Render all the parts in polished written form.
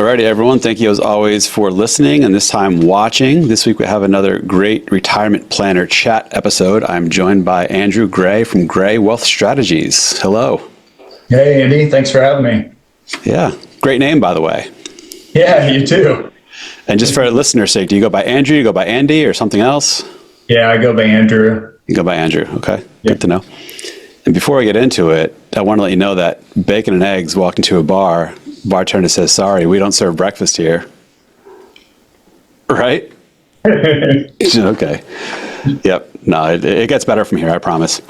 Alrighty, everyone. Thank you as always for listening and this time watching. This week we have another great retirement planner chat episode. I'm joined by Andrew Gray from Gray Wealth Strategies. Hello. Hey, Andy. Thanks for having me. Yeah, great name, by the way. Yeah, you too. And just for listeners' sake, do you go by Andrew, you go by Andy, or something else? Yeah, I go by Andrew. You go by Andrew. Okay, Yeah. good to know. And before I get into it, I want to let you know that Bacon and Eggs walked into a bar. Bartender says, "Sorry, we don't serve breakfast here." Right? Okay. Yep. No, it gets better from here, I promise.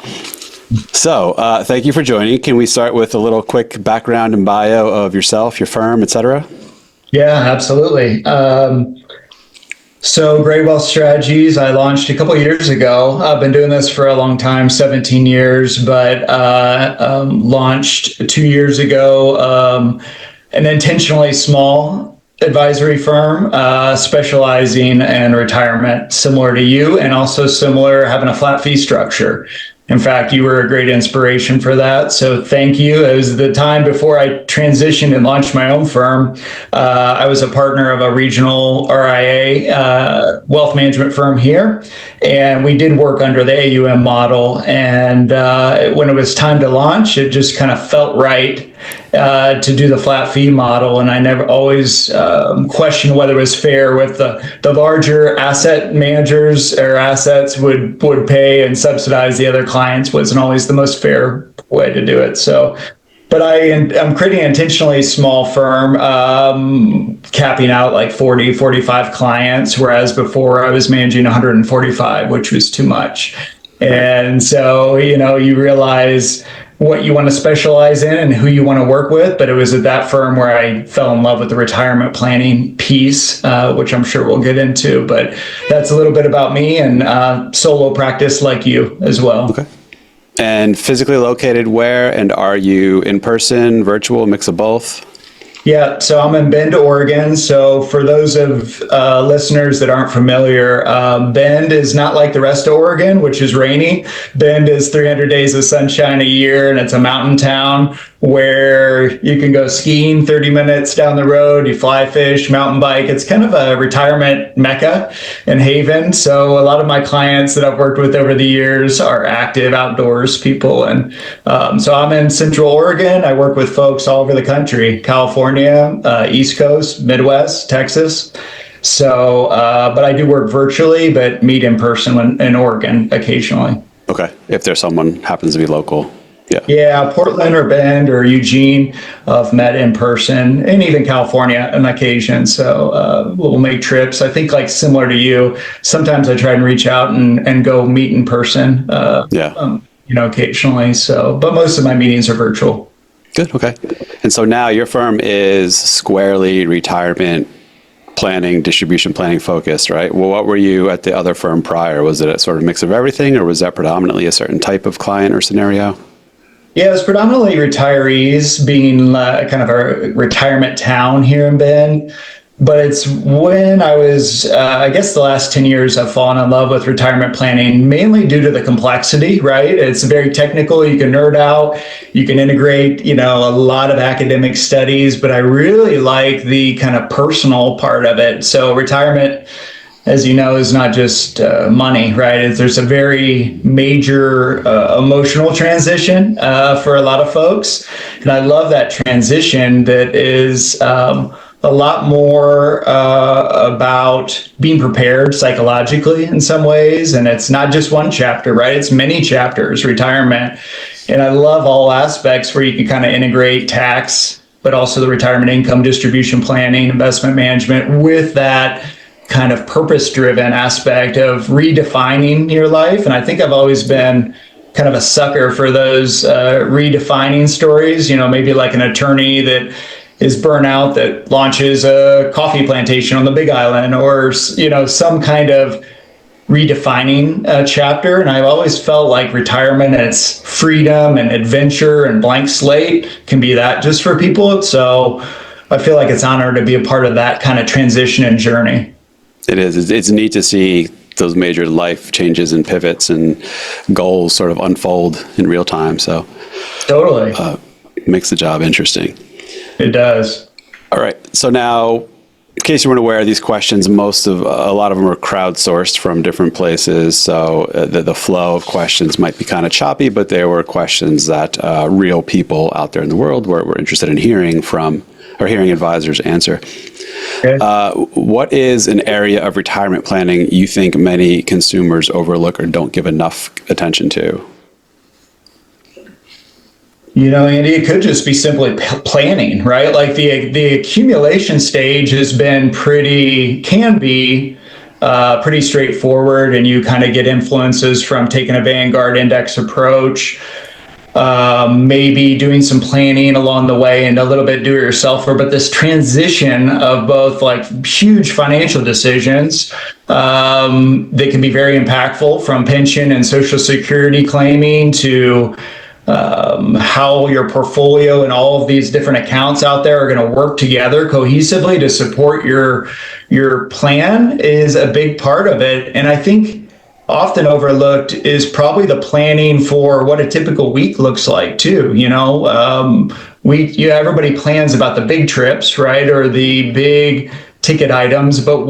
So, thank you for joining. Can we start with a little quick background and bio of yourself, your firm, etc.? Yeah, absolutely. So Gray Wealth Strategies, I launched a couple of years ago. I've been doing this for a long time, 17 years, but launched 2 years ago an intentionally small advisory firm specializing in retirement, similar to you, and also similar, having a flat fee structure. In fact, you were a great inspiration for that. So thank you. It was the time before I transitioned and launched my own firm. I was a partner of a regional RIA wealth management firm here. And we did work under the AUM model. And when it was time to launch, it just kind of felt right to do the flat fee model. And I never always questioned whether it was fair with the larger asset managers or assets would pay and subsidize the other clients wasn't always the most fair way to do it. So, but I'm creating an intentionally small firm, capping out like 40, 45 clients, whereas before I was managing 145, which was too much. And so, you realize what you want to specialize in and who you want to work with. But it was at that firm where I fell in love with the retirement planning piece, which I'm sure we'll get into. But that's a little bit about me and solo practice like you as well. Okay. And physically located where? And are you in person, virtual, mix of both? Yeah, so I'm in Bend, Oregon. So for those of listeners that aren't familiar, Bend is not like the rest of Oregon, which is rainy. Bend is 300 days of sunshine a year, and it's a mountain town where you can go skiing 30 minutes down the road, you fly fish, mountain bike. It's kind of a retirement mecca and haven. So a lot of my clients that I've worked with over the years are active outdoors people. And so I'm in Central Oregon. I work with folks all over the country, California, East Coast, Midwest, Texas. So, but I do work virtually, but meet in person in Oregon occasionally. Okay. If there's someone happens to be local. Yeah, Portland or Bend or Eugene, I've met in person, and even California on occasion. So we'll make trips. I think like similar to you, sometimes I try and reach out and go meet in person, occasionally. So, but most of my meetings are virtual. Good. Okay. And so now your firm is squarely retirement planning, distribution planning focused, right? Well, what were you at the other firm prior? Was it a sort of mix of everything, or was that predominantly a certain type of client or scenario? Yeah, it was predominantly retirees, being kind of a retirement town here in Bend. But it's when I was, I guess the last 10 years, I've fallen in love with retirement planning, mainly due to the complexity, right? It's very technical. You can nerd out, you can integrate, a lot of academic studies, but I really like the kind of personal part of it. So retirement, as you know, is not just money, right? There's a very major emotional transition for a lot of folks. And I love that transition that is a lot more about being prepared psychologically in some ways. And it's not just one chapter, right? It's many chapters, retirement. And I love all aspects where you can kind of integrate tax, but also the retirement income distribution planning, investment management with that kind of purpose-driven aspect of redefining your life. And I think I've always been kind of a sucker for those redefining stories, maybe like an attorney that is burnout that launches a coffee plantation on the Big Island, or, some kind of redefining chapter. And I've always felt like retirement and its freedom and adventure and blank slate can be that just for people. So I feel like it's an honor to be a part of that kind of transition and journey. It is. It's neat to see those major life changes and pivots and goals sort of unfold in real time. So totally makes the job interesting. It does. All right. So now, in case you weren't aware, these questions, a lot of them are crowdsourced from different places. So the flow of questions might be kind of choppy, but there were questions that real people out there in the world were interested in hearing from, or hearing advisors answer. Okay. What is an area of retirement planning you think many consumers overlook or don't give enough attention to? Andy, it could just be simply planning, right? Like the accumulation stage can be pretty straightforward, and you kind of get influences from taking a Vanguard index approach, maybe doing some planning along the way and a little bit do-it-yourselfer. But this transition of both like huge financial decisions, that can be very impactful, from pension and Social Security claiming to how your portfolio and all of these different accounts out there are going to work together cohesively to support your plan, is a big part of it. And I think often overlooked is probably the planning for what a typical week looks like too. Everybody plans about the big trips, right, or the big ticket items, but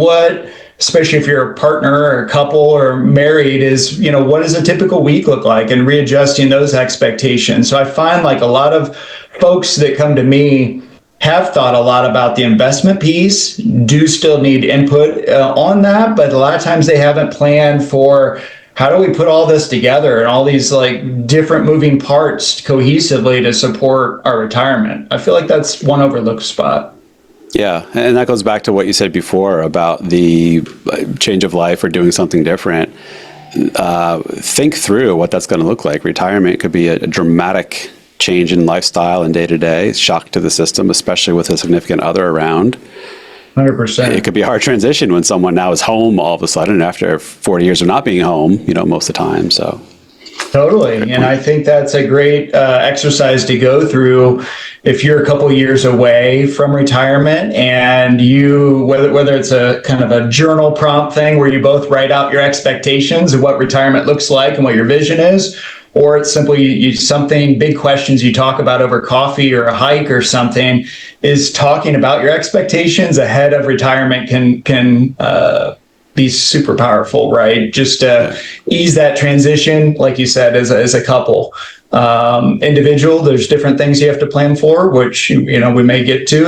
especially if you're a partner or a couple or married, is, what does a typical week look like, and readjusting those expectations. So I find like a lot of folks that come to me have thought a lot about the investment piece, do still need input on that, but a lot of times they haven't planned for how do we put all this together and all these like different moving parts cohesively to support our retirement. I feel like that's one overlooked spot. Yeah, and that goes back to what you said before about the change of life or doing something different. Think through what that's going to look like. Retirement could be a dramatic change in lifestyle and day-to-day, shock to the system, especially with a significant other around. 100%. It could be a hard transition when someone now is home all of a sudden after 40 years of not being home, most of the time. So totally. And I think that's a great exercise to go through if you're a couple years away from retirement, and whether it's a kind of a journal prompt thing where you both write out your expectations of what retirement looks like and what your vision is, or it's simply something, big questions you talk about over coffee or a hike or something, is talking about your expectations ahead of retirement can be super powerful, right? Just to ease that transition, like you said, as a couple. Individual, there's different things you have to plan for, which we may get to.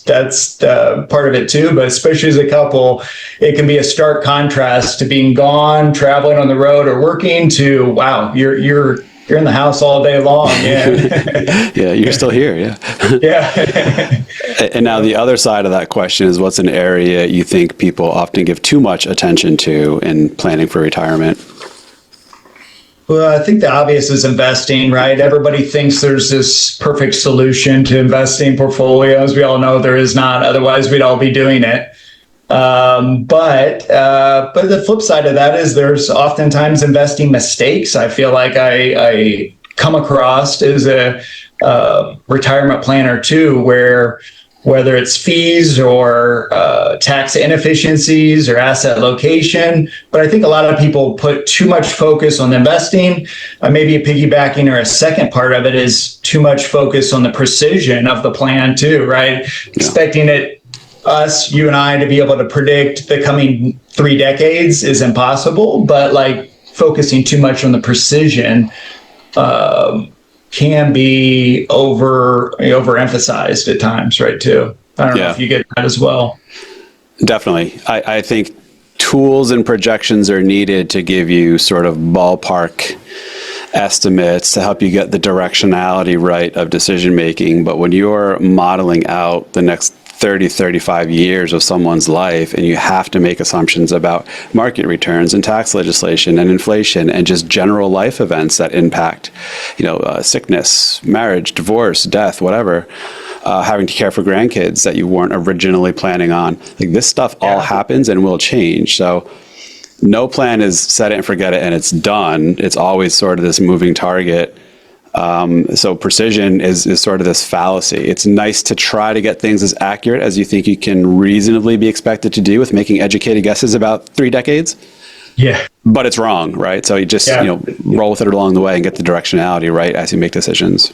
That's part of it too, but especially as a couple, it can be a stark contrast to being gone, traveling on the road, or working, to wow, you're in the house all day long. Yeah, yeah, you're still here. Yeah, yeah. And now the other side of that question is, what's an area you think people often give too much attention to in planning for retirement? Well, I think the obvious is investing, right? Everybody thinks there's this perfect solution to investing portfolios. We all know there is not. Otherwise, we'd all be doing it. But the flip side of that is there's oftentimes investing mistakes. I feel like I come across as a retirement planner too, where whether it's fees or tax inefficiencies or asset location. But I think a lot of people put too much focus on investing. Maybe a piggybacking or a second part of it is too much focus on the precision of the plan too, right? Yeah. Expecting you and I, to be able to predict the coming 3 decades is impossible, but like focusing too much on the precision can be overemphasized at times, right, too. I don't know if you get that as well. Definitely. I think tools and projections are needed to give you sort of ballpark estimates to help you get the directionality right of decision making. But when you're modeling out the next 30, 35 years of someone's life, and you have to make assumptions about market returns and tax legislation and inflation and just general life events that impact, sickness, marriage, divorce, death, whatever, having to care for grandkids that you weren't originally planning on. Like, this stuff all happens and will change. So no plan is set it and forget it and it's done. It's always sort of this moving target. So precision is sort of this fallacy. It's nice to try to get things as accurate as you think you can reasonably be expected to do with making educated guesses about 3 decades. Yeah. But it's wrong, right? So you just roll with it along the way and get the directionality right as you make decisions.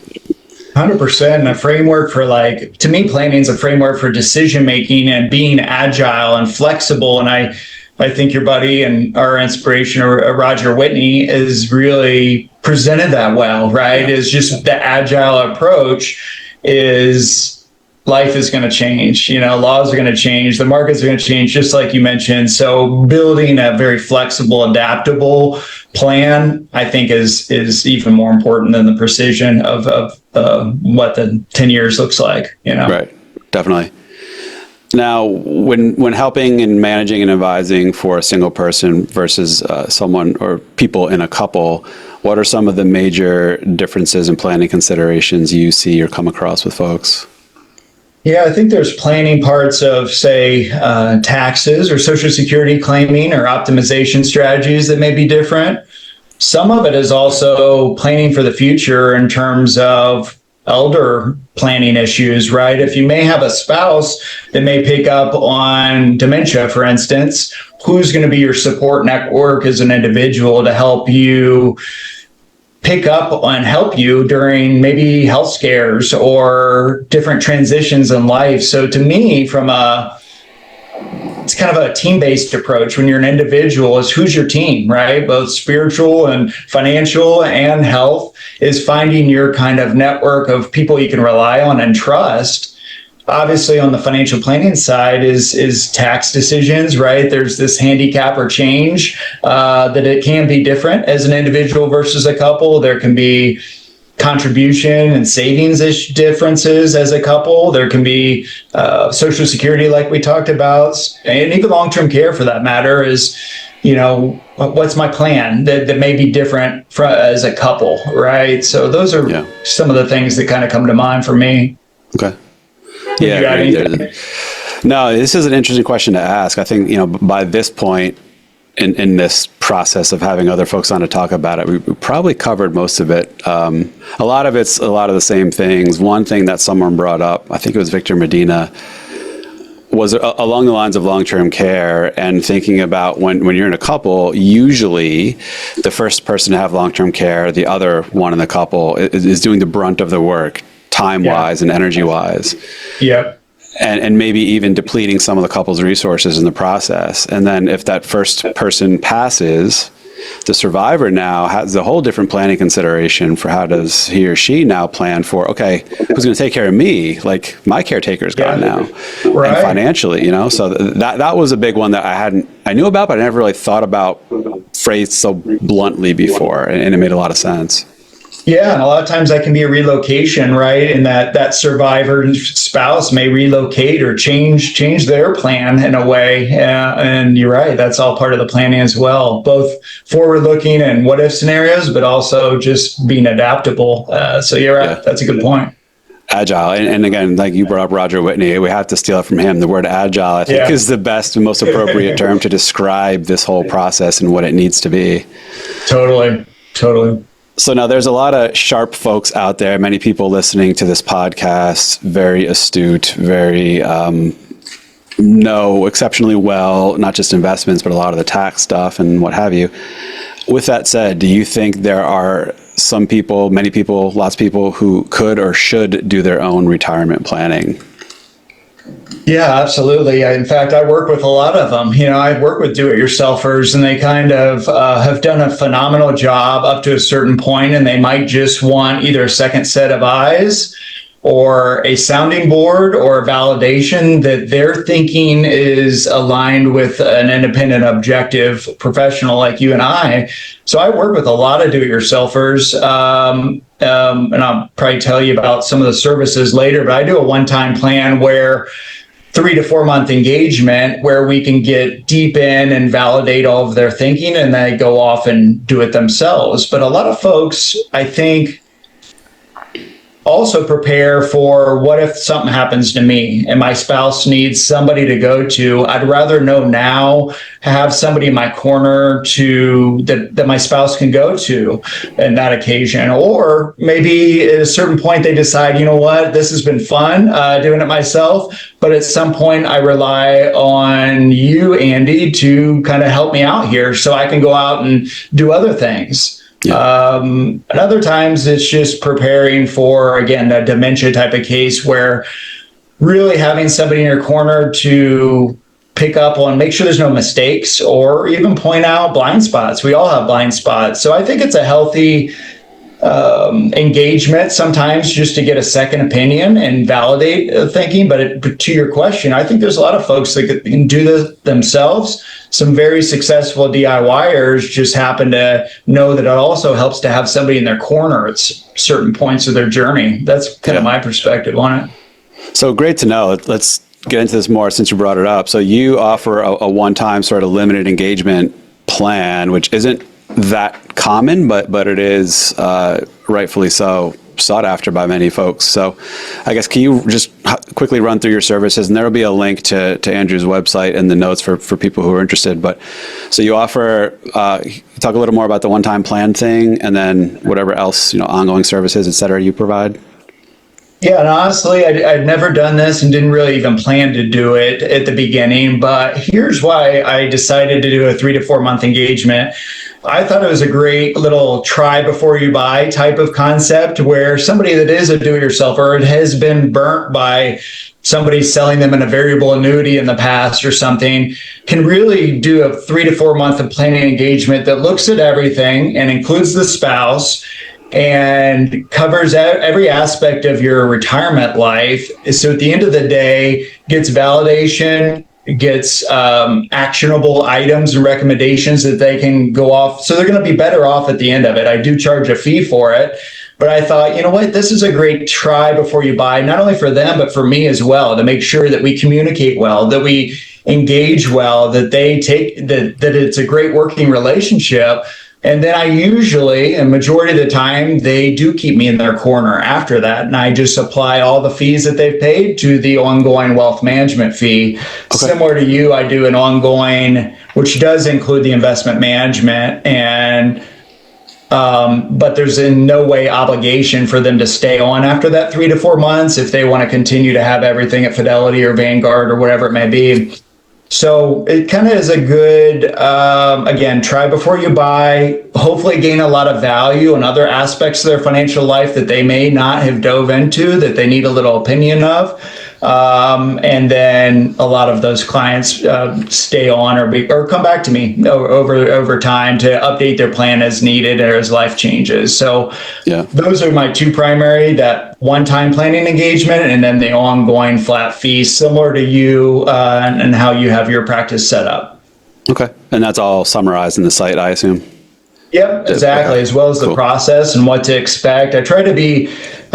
100%. A framework for, like, to me, planning is a framework for decision making and being agile and flexible. And I think your buddy and our inspiration, Roger Whitney, is really presented that well, right? Is just the agile approach is life is going to change, laws are going to change, the markets are going to change, just like you mentioned. So building a very flexible, adaptable plan, I think is even more important than the precision of what the 10 years looks like, Right. Definitely. Now, when helping and managing and advising for a single person versus someone or people in a couple, what are some of the major differences in planning considerations you see or come across with folks? Yeah, I think there's planning parts of, say, taxes or Social Security claiming or optimization strategies that may be different. Some of it is also planning for the future in terms of elder planning issues, right? If you may have a spouse that may pick up on dementia, for instance, who's going to be your support network as an individual to help you pick up and help you during maybe health scares or different transitions in life? So to me, it's kind of a team-based approach. When you're an individual, is who's your team, right? Both spiritual and financial and health, is finding your kind of network of people you can rely on and trust. Obviously, on the financial planning side is tax decisions, right? There's this handicap or change that it can be different as an individual versus a couple. There can be contribution and savings differences as a couple. There can be Social Security, like we talked about, and even long-term care for that matter is, what's my plan that may be different as a couple, right? So those are some of the things that kind of come to mind for me. Okay. Yeah. No, this is an interesting question to ask. I think, by this point in this process of having other folks on to talk about it, we probably covered most of it. A lot of it's a lot of the same things. One thing that someone brought up, I think it was Victor Medina, was along the lines of long-term care and thinking about when you're in a couple, usually the first person to have long-term care, the other one in the couple is doing the brunt of the work, time-wise and energy-wise. Yep. And maybe even depleting some of the couple's resources in the process. And then if that first person passes, the survivor now has a whole different planning consideration for how does he or she now plan for, okay, who's going to take care of me? Like, my caretaker's gone now. Right. And financially, so that was a big one that I knew about, but I never really thought about phrased so bluntly before. And it made a lot of sense. Yeah, and a lot of times that can be a relocation, right? And that survivor spouse may relocate or change their plan in a way. And you're right, that's all part of the planning as well, both forward-looking and what-if scenarios, but also just being adaptable. So you're right, that's a good point. Agile. And again, like you brought up Roger Whitney, we have to steal it from him. The word agile, I think, is the best and most appropriate term to describe this whole process and what it needs to be. Totally. So now there's a lot of sharp folks out there, many people listening to this podcast, very astute, very know exceptionally well, not just investments, but a lot of the tax stuff and what have you. With that said, do you think there are some people, many people, lots of people who could or should do their own retirement planning? Yeah, absolutely. In fact, I work with a lot of them. I work with do-it-yourselfers, and they kind of have done a phenomenal job up to a certain point, and they might just want either a second set of eyes or a sounding board or a validation that their thinking is aligned with an independent, objective professional like you and I. So I work with a lot of do-it-yourselfers, and I'll probably tell you about some of the services later, but I do a one-time plan where 3 to 4 month engagement where we can get deep in and validate all of their thinking, and they go off and do it themselves. But a lot of folks, I think, also prepare for what if something happens to me and my spouse needs somebody to go to. I'd rather know now, have somebody in my corner that my spouse can go to in that occasion. Or maybe at a certain point they decide, this has been fun doing it myself, but at some point I rely on you, Andy, to kind of help me out here so I can go out and do other things. And other times it's just preparing for, again, a dementia type of case where really having somebody in your corner to pick up on, make sure there's no mistakes or even point out blind spots. We all have blind spots. So I think it's a healthy engagement sometimes just to get a second opinion and validate thinking. But to your question, I think there's a lot of folks that can do this themselves. Some very successful DIYers just happen to know that it also helps to have somebody in their corner at certain points of their journey. That's kind of my perspective on it. So great to know. Let's get into this more since you brought it up. So you offer a one-time sort of limited engagement plan, which isn't that common, but it is rightfully so sought after by many folks. So I guess, can you just quickly run through your services? And there will be a link to Andrew's website in the notes for people who are interested. But so you offer, talk a little more about the one-time plan thing, and then whatever else, ongoing services, et cetera, you provide. Yeah, and honestly, I'd never done this and didn't really even plan to do it at the beginning. But here's why I decided to do a 3 to 4 month engagement. I thought it was a great little try before you buy type of concept where somebody that is a do-it-yourselfer has been burnt by somebody selling them in a variable annuity in the past or something, can really do a 3 to 4 month of planning engagement that looks at everything and includes the spouse and covers every aspect of your retirement life. So at the end of the day, gets validation, gets actionable items and recommendations that they can go off. So they're going to be better off at the end of it. I do charge a fee for it, but I thought, you know what, this is a great try before you buy, not only for them, but for me as well, to make sure that we communicate well, that we engage well, that they take that it's a great working relationship. And then I usually, and majority of the time, they do keep me in their corner after that. And I just apply all the fees that they've paid to the ongoing wealth management fee. Okay. Similar to you, I do an ongoing, which does include the investment management, and but there's in no way obligation for them to stay on after that 3 to 4 months if they want to continue to have everything at Fidelity or Vanguard or whatever it may be. So it kind of is a good, again, try before you buy, hopefully gain a lot of value in other aspects of their financial life that they may not have dove into, that they need a little opinion of. And then a lot of those clients stay on or come back to me over time to update their plan as needed or as life changes. So those are my two primary, that one-time planning engagement and then the ongoing flat fee, similar to you and how you have your practice set up. Okay. And that's all summarized in the site, I assume? Yep, exactly, as well as the process and what to expect. I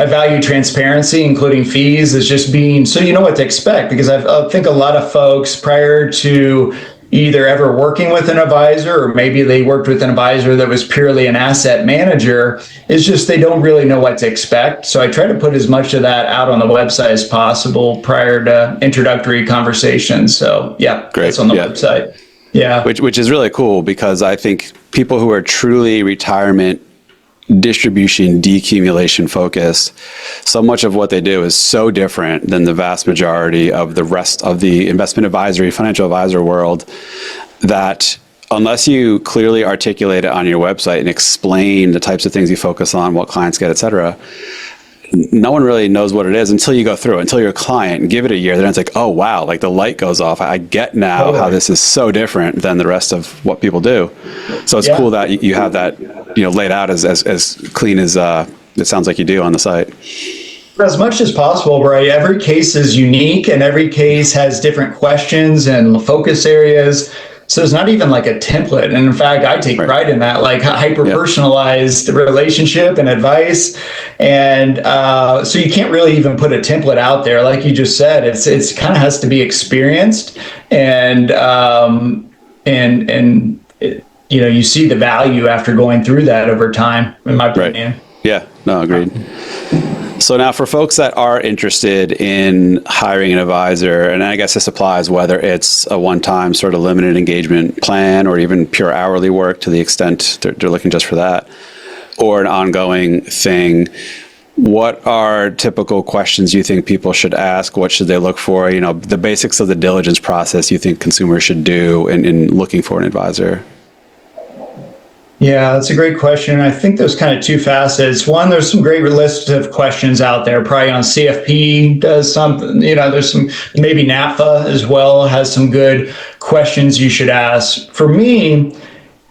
value transparency, including fees, as just being, so you know what to expect, because I think a lot of folks prior to either ever working with an advisor, or maybe they worked with an advisor that was purely an asset manager, it's just they don't really know what to expect. So I try to put as much of that out on the website as possible prior to introductory conversations. So great. It's on the website. Yeah. Which is really cool, because I think people who are truly retirement distribution decumulation focused, so much of what they do is so different than the vast majority of the rest of the investment advisory, financial advisor world, that unless you clearly articulate it on your website and explain the types of things you focus on, what clients get, et cetera, no one really knows what it is until you go through it, until you're a client and give it a year. Then it's like, oh, wow, like the light goes off. I get now how this is so different than the rest of what people do. So it's cool that you have that, laid out as clean as it sounds like you do on the site. As much as possible, right? Every case is unique and every case has different questions and focus areas. So it's not even like a template. And in fact, I take pride in that, like hyper-personalized relationship and advice. And so you can't really even put a template out there. Like you just said, it's kind of has to be experienced. And you see the value after going through that over time, in my opinion. Yeah, no, agreed. So now for folks that are interested in hiring an advisor, and I guess this applies whether it's a one-time sort of limited engagement plan or even pure hourly work to the extent they're looking just for that, or an ongoing thing, what are typical questions you think people should ask? What should they look for? The basics of the diligence process you think consumers should do in looking for an advisor. Yeah, that's a great question. I think there's kind of two facets. One, there's some great list of questions out there. Probably on CFP does something, there's some, maybe NAPFA as well has some good questions you should ask. For me,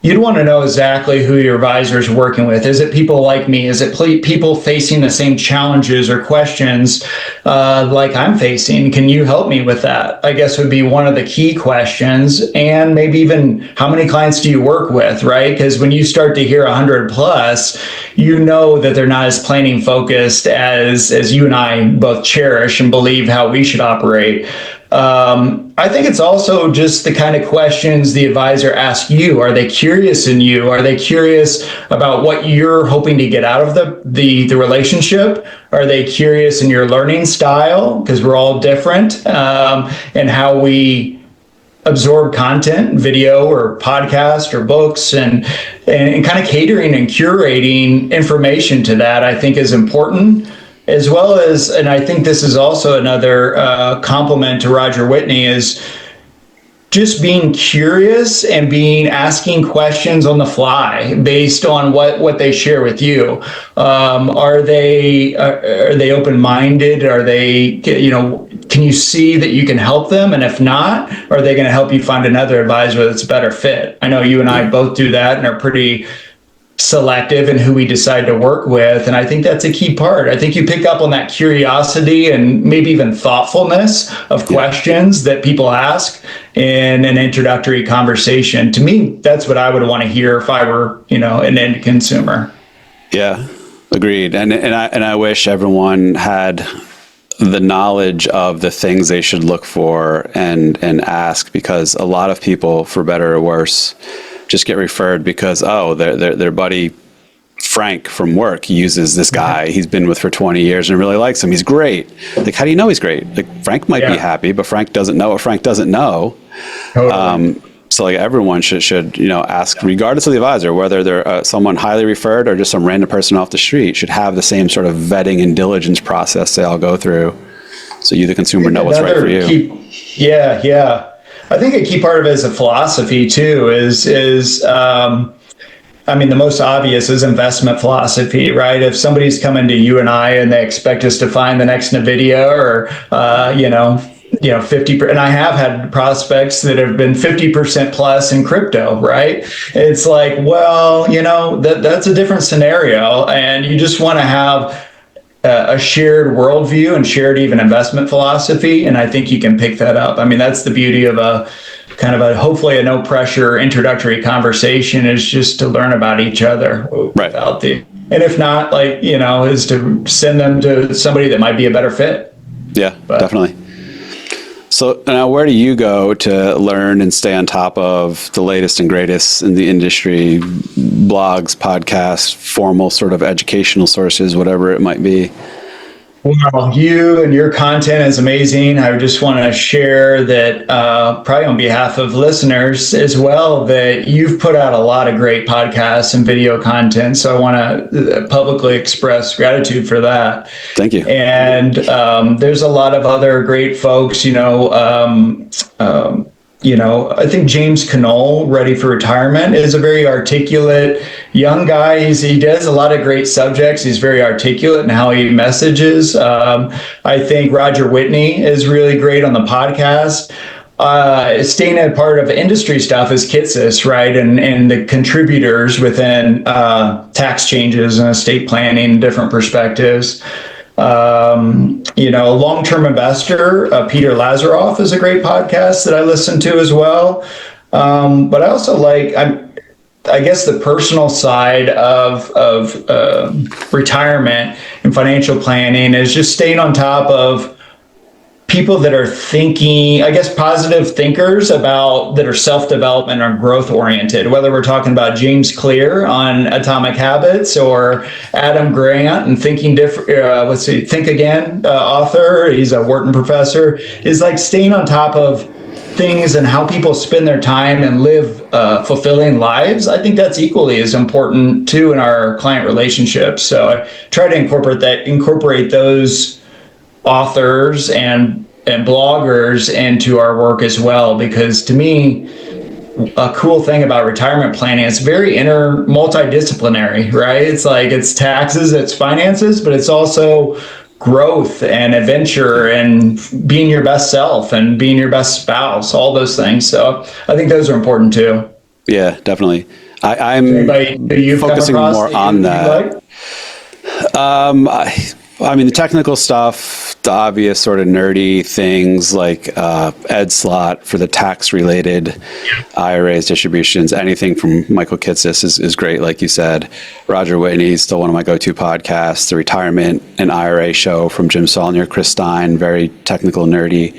you'd want to know exactly who your advisor is working with. Is it people like me? Is it people facing the same challenges or questions like I'm facing? Can you help me with that? I guess would be one of the key questions. And maybe even how many clients do you work with, right? Because when you start to hear 100 plus, you know that they're not as planning focused as you and I both cherish and believe how we should operate. I think it's also just the kind of questions the advisor asks you. Are they curious in you? Are they curious about what you're hoping to get out of the relationship? Are they curious in your learning style? Because we're all different, and how we absorb content, video or podcast or books, and kind of catering and curating information to that, I think is important. As well as, and I think this is also another compliment to Roger Whitney, is just being curious and asking questions on the fly based on what they share with you. Are they open-minded? Are they, can you see that you can help them? And if not, are they going to help you find another advisor that's a better fit? I know you and I both do that and are pretty selective in who we decide to work with. And I think that's a key part. I think you pick up on that curiosity and maybe even thoughtfulness of questions that people ask in an introductory conversation. To me, that's what I would want to hear if I were, an end consumer. Yeah, agreed. And I wish everyone had the knowledge of the things they should look for and ask, because a lot of people, for better or worse, just get referred because, their buddy Frank from work uses this guy he's been with for 20 years and really likes him. He's great. Like, how do you know he's great? Like, Frank might be happy, but Frank doesn't know what Frank doesn't know. Totally. So like everyone should ask, regardless of the advisor, whether they're someone highly referred or just some random person off the street, should have the same sort of vetting and diligence process they all go through, so you, the consumer, know what's right for you. I think a key part of it is a philosophy too, the most obvious is investment philosophy, right? If somebody's coming to you and I and they expect us to find the next NVIDIA or, 50%, and I have had prospects that have been 50% plus in crypto, right? It's like, well, that's a different scenario, and you just want to have a shared worldview and shared even investment philosophy. And I think you can pick that up. That's the beauty of hopefully a no pressure introductory conversation, is just to learn about each other without and if not, is to send them to somebody that might be a better fit. Yeah, definitely. So now, where do you go to learn and stay on top of the latest and greatest in the industry? Blogs, podcasts, formal sort of educational sources, whatever it might be. Well, you and your content is amazing. I just want to share that, probably on behalf of listeners as well, that you've put out a lot of great podcasts and video content. So I want to publicly express gratitude for that. Thank you. And there's a lot of other great folks, I think James Knoll, Ready for Retirement, is a very articulate young guy. He does a lot of great subjects. He's very articulate in how he messages. I think Roger Whitney is really great on the podcast. Staying a part of industry stuff is Kitsis, right? And the contributors within tax changes and estate planning, different perspectives. Long-term investor, Peter Lazaroff is a great podcast that I listen to as well. But I also I guess the personal side of retirement and financial planning is just staying on top of people that are thinking, I guess, positive thinkers that are self-development or growth oriented, whether we're talking about James Clear on Atomic Habits or Adam Grant and Thinking Different, Think Again author. He's a Wharton professor, is like staying on top of things and how people spend their time and live fulfilling lives. I think that's equally as important too in our client relationships. So I try to incorporate those authors and bloggers into our work as well, because to me, a cool thing about retirement planning. It's very multidisciplinary, right? It's like it's taxes, it's finances, but it's also growth and adventure and being your best self and being your best spouse, all those things. So I think those are important too. Yeah, definitely. I'm Anybody that you've come focusing across more that on you that. like? I mean, the technical stuff, the obvious sort of nerdy things like Ed Slott for the tax-related IRAs, distributions, anything from Michael Kitces is great, like you said. Roger Whitney is still one of my go-to podcasts. The Retirement and IRA show from Jim Saulnier, Chris Stein, very technical, nerdy.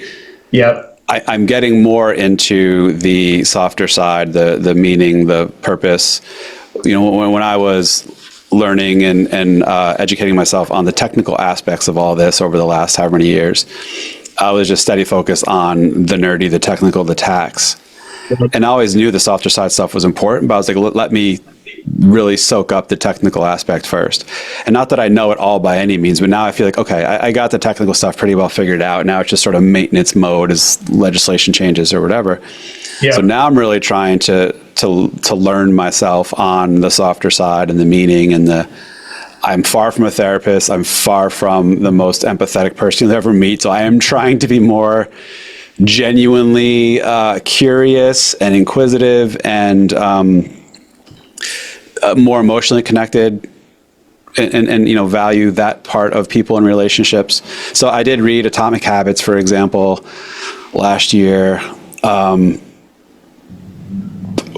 Yep. I'm getting more into the softer side, the meaning, the purpose. You know, when I was learning and educating myself on the technical aspects of all this over the last however many years, I was just steady focused on the nerdy, the technical, the tax. And I always knew the softer side stuff was important, but I was like, let me really soak up the technical aspect first. And not that I know it all by any means, but now I feel like, okay, I got the technical stuff pretty well figured out. Now it's just sort of maintenance mode as legislation changes or whatever. Yeah. So now I'm really trying to learn myself on the softer side and the meaning and I'm far from a therapist. I'm far from the most empathetic person you'll ever meet. So I am trying to be more genuinely curious and inquisitive and more emotionally connected and you know, value that part of people and relationships. So I did read Atomic Habits, for example, last year.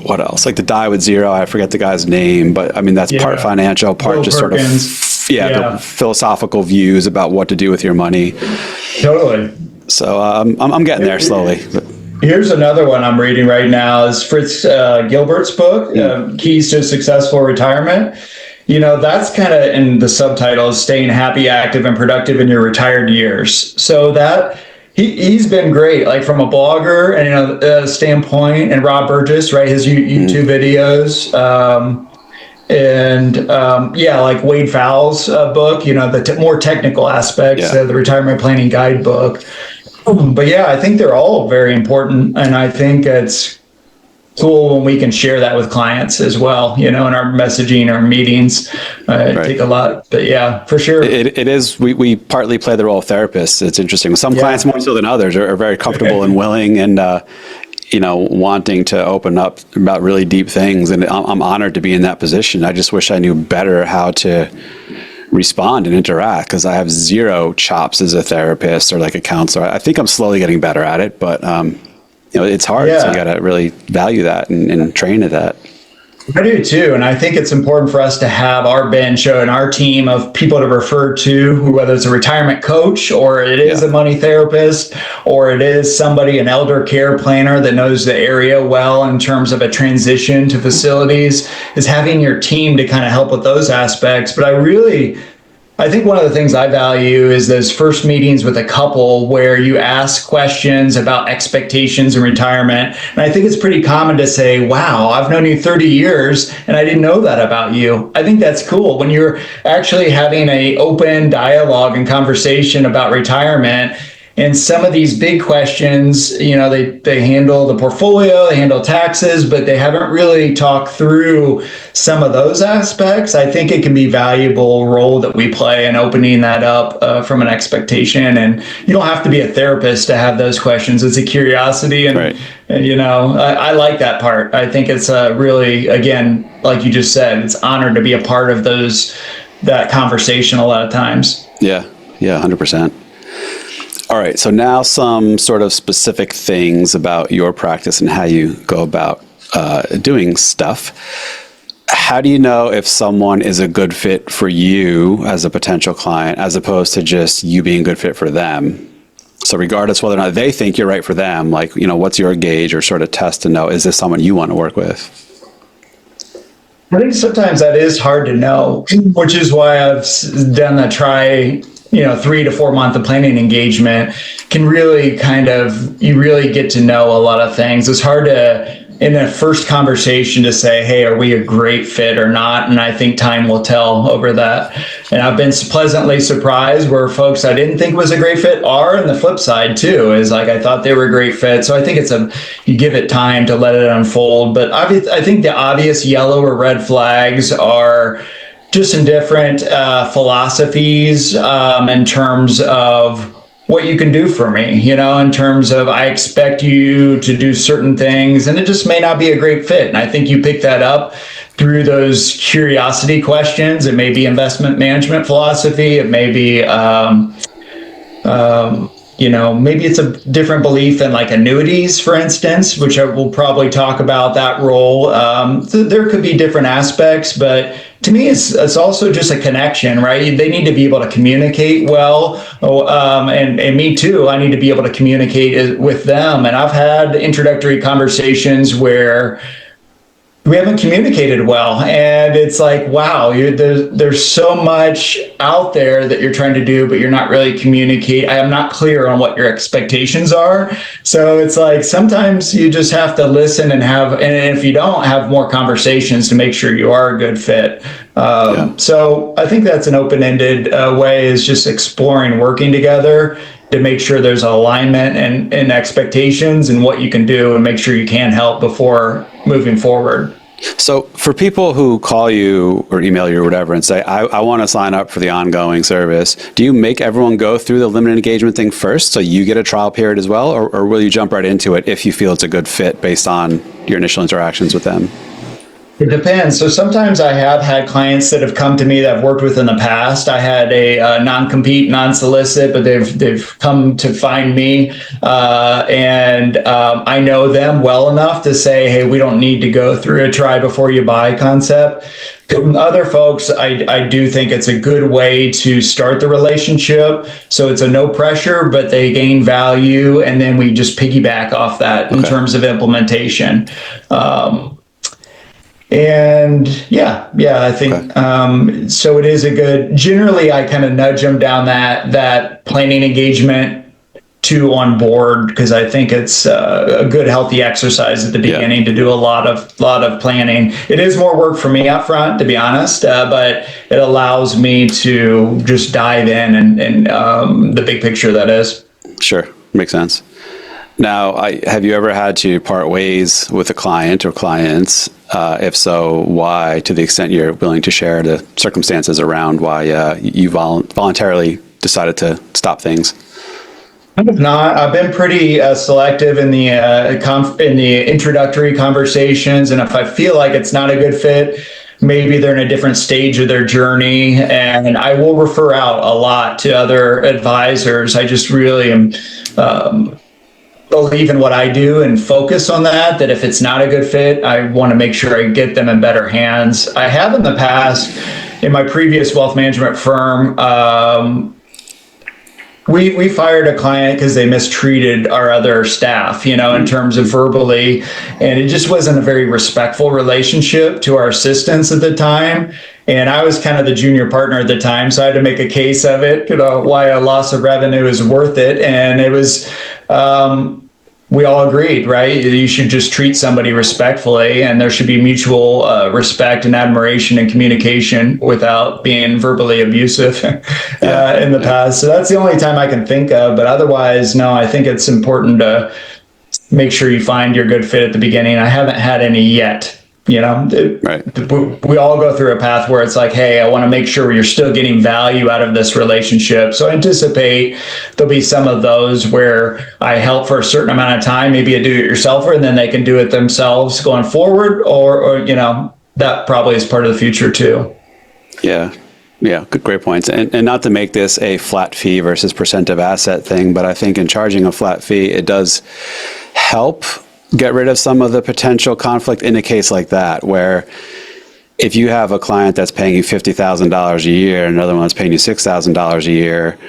What else? Like The Die with Zero. I forget the guy's name, but I mean, that's part financial, part Bill just Perkins. sort of, the philosophical views about what to do with your money. Totally. So I'm getting there slowly. But. Here's another one I'm reading right now is Fritz Gilbert's book, Keys to Successful Retirement. You know, that's kind of in the subtitle is Staying Happy, Active, and Productive in Your Retired Years. So that he's been great, like from a blogger and standpoint, and Rob Burgess, right? His YouTube videos, like Wade Fowles' book. You know, the more technical aspects, the Retirement Planning Guidebook. But yeah, I think they're all very important, and I think it's cool when we can share that with clients as well, you know, in our messaging, our meetings. Take a lot, but yeah, for sure. It is, we partly play the role of therapists. It's interesting. Some clients more so than others are very comfortable and willing and, you know, wanting to open up about really deep things. And I'm honored to be in that position. I just wish I knew better how to respond and interact because I have zero chops as a therapist or like a counselor. I think I'm slowly getting better at it, but, you know, it's hard. So you got to really value that and train at that. I do too. And I think it's important for us to have our bench and our team of people to refer to, whether it's a retirement coach or it is a money therapist or it is somebody, an elder care planner that knows the area well in terms of a transition to facilities, is having your team to kind of help with those aspects. But I think one of the things I value is those first meetings with a couple where you ask questions about expectations in retirement. And I think it's pretty common to say, wow, I've known you 30 years and I didn't know that about you. I think that's cool when you're actually having an open dialogue and conversation about retirement. And some of these big questions, you know, they handle the portfolio, they handle taxes, but they haven't really talked through some of those aspects. I think it can be a valuable role that we play in opening that up from an expectation. And you don't have to be a therapist to have those questions. It's a curiosity. And, you know, I like that part. I think it's really, again, like you just said, it's honored to be a part of that conversation a lot of times. Yeah, 100%. All right, so now some sort of specific things about your practice and how you go about doing stuff. How do you know if someone is a good fit for you as a potential client, as opposed to just you being a good fit for them? So regardless whether or not they think you're right for them, like, you know, what's your gauge or sort of test to know, is this someone you want to work with? I think sometimes that is hard to know, which is why I've done the 3 to 4 month of planning engagement can really you really get to know a lot of things. It's hard to in a first conversation to say, hey, are we a great fit or not? And I think time will tell over that. And I've been pleasantly surprised where folks I didn't think was a great fit are. And the flip side too is like I thought they were a great fit. So I think you give it time to let it unfold. But I think the obvious yellow or red flags are just in different philosophies in terms of what you can do for me, in terms of I expect you to do certain things and it just may not be a great fit. And I think you pick that up through those curiosity questions. It may be investment management philosophy. It may be, maybe it's a different belief in like annuities, for instance, which I will probably talk about that role. So there could be different aspects, but to me, it's also just a connection, right? They need to be able to communicate well. And me too, I need to be able to communicate with them. And I've had introductory conversations where we haven't communicated well, and it's like, wow, there's so much out there that you're trying to do, but you're not really communicating. I am not clear on what your expectations are. So it's like sometimes you just have to listen and if you don't, have more conversations to make sure you are a good fit. So I think that's an open-ended way, is just exploring working together to make sure there's alignment and expectations and what you can do and make sure you can help before moving forward. So for people who call you or email you or whatever and say, I want to sign up for the ongoing service, do you make everyone go through the limited engagement thing first so you get a trial period as well? Or will you jump right into it if you feel it's a good fit based on your initial interactions with them? It depends. So sometimes I have had clients that have come to me that I've worked with in the past. I had a non-compete, non-solicit, but they've come to find me, and I know them well enough to say, hey, we don't need to go through a try before you buy concept. Other folks, I do think it's a good way to start the relationship. So it's a no pressure, but they gain value, and then we just piggyback off that in terms of implementation. And I think, so it is generally I kind of nudge them down that planning engagement to on board, because I think it's a good, healthy exercise at the beginning to do a lot of planning. It is more work for me up front, to be honest, but it allows me to just dive in and the big picture that is. Sure. Makes sense. Now, have you ever had to part ways with a client or clients? If so, why? To the extent you're willing to share the circumstances around why you voluntarily decided to stop things. I have not. I've been pretty selective in the introductory conversations, and if I feel like it's not a good fit, maybe they're in a different stage of their journey, and I will refer out a lot to other advisors. I just really am. Believe in what I do and focus on that if it's not a good fit, I want to make sure I get them in better hands. I have in the past, in my previous wealth management firm, we fired a client because they mistreated our other staff, in terms of verbally, and it just wasn't a very respectful relationship to our assistants at the time. And I was kind of the junior partner at the time, so I had to make a case of it, why a loss of revenue is worth it. And it was, we all agreed, right? You should just treat somebody respectfully, and there should be mutual respect and admiration and communication without being verbally abusive in the past. So that's the only time I can think of. But otherwise, no, I think it's important to make sure you find your good fit at the beginning. I haven't had any yet. Right. We all go through a path where it's like, hey, I want to make sure you're still getting value out of this relationship. So I anticipate there'll be some of those where I help for a certain amount of time, maybe a do-it-yourselfer, and then they can do it themselves going forward, or that probably is part of the future too. Yeah, great points. And not to make this a flat fee versus percent of asset thing, but I think in charging a flat fee, it does help get rid of some of the potential conflict in a case like that, where if you have a client that's paying you $50,000 a year and another one that's paying you $6,000 a year,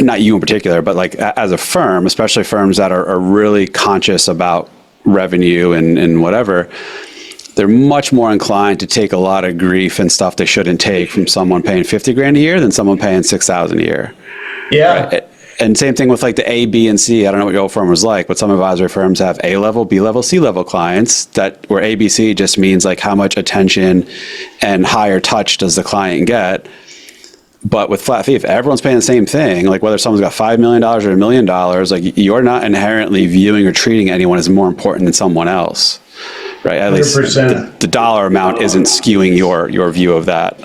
not you in particular, but like as a firm, especially firms that are really conscious about revenue and whatever, they're much more inclined to take a lot of grief and stuff they shouldn't take from someone paying 50 grand a year than someone paying 6,000 a year. Yeah. Right? And same thing with like the A, B, and C. I don't know what your old firm was like, but some advisory firms have A level, B level, C level clients that where ABC just means like how much attention and higher touch does the client get. But with flat fee, if everyone's paying the same thing, like whether someone's got $5 million or $1 million, like you're not inherently viewing or treating anyone as more important than someone else, right? At least 100%. the dollar amount isn't skewing your view of that.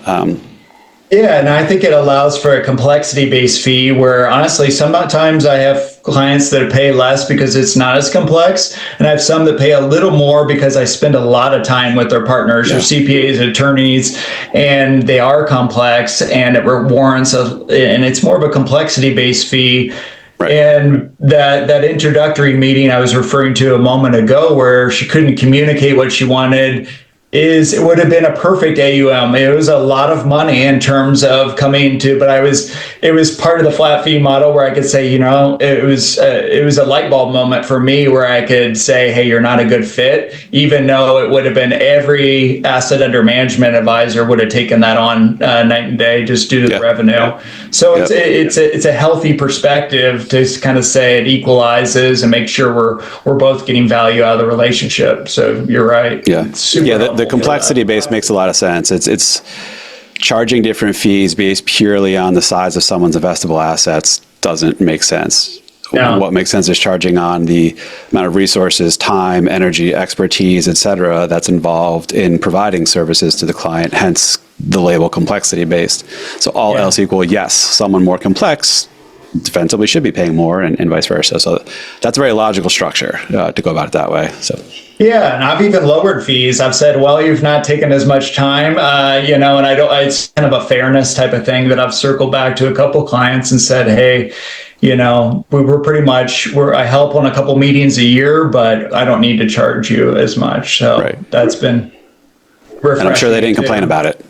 Yeah, and I think it allows for a complexity-based fee where honestly, sometimes I have clients that pay less because it's not as complex, and I have some that pay a little more because I spend a lot of time with their partners or CPAs, attorneys, and they are complex, and it warrants and it's more of a complexity-based fee. Right. And that introductory meeting I was referring to a moment ago where she couldn't communicate what she wanted, it would have been a perfect AUM. It was a lot of money in terms of coming to, but it was part of the flat fee model where I could say, it was a light bulb moment for me where I could say, hey, you're not a good fit, even though it would have been every asset under management advisor would have taken that on night and day just due to the revenue. So it's a healthy perspective to kind of say it equalizes and make sure we're both getting value out of the relationship. So you're right. Yeah. The complexity base makes a lot of sense. It's charging different fees based purely on the size of someone's investable assets doesn't make sense. No. What makes sense is charging on the amount of resources, time, energy, expertise, et cetera, that's involved in providing services to the client, hence the label complexity based. So all else equal, yes, someone more complex defensively should be paying more and vice versa. So that's a very logical structure to go about it that way. So. Yeah, and I've even lowered fees. I've said, well, you've not taken as much time, and it's kind of a fairness type of thing that I've circled back to a couple clients and said, hey, I help on a couple meetings a year, but I don't need to charge you as much. So That's been refreshing. And I'm sure they didn't complain about it.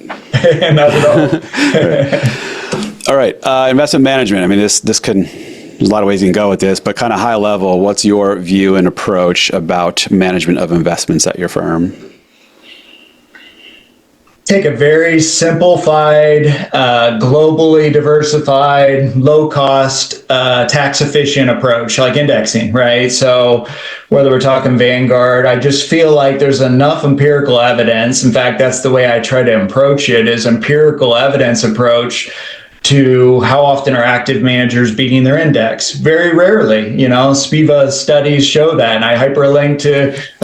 Not at all. All right, investment management. I mean, there's a lot of ways you can go with this, but kind of high level, what's your view and approach about management of investments at your firm? Take a very simplified, globally diversified, low cost, tax efficient approach like indexing, right? So whether we're talking Vanguard, I just feel like there's enough empirical evidence. In fact, that's the way I try to approach it, is empirical evidence approach to how often are active managers beating their index. Very rarely, SPIVA studies show that. And I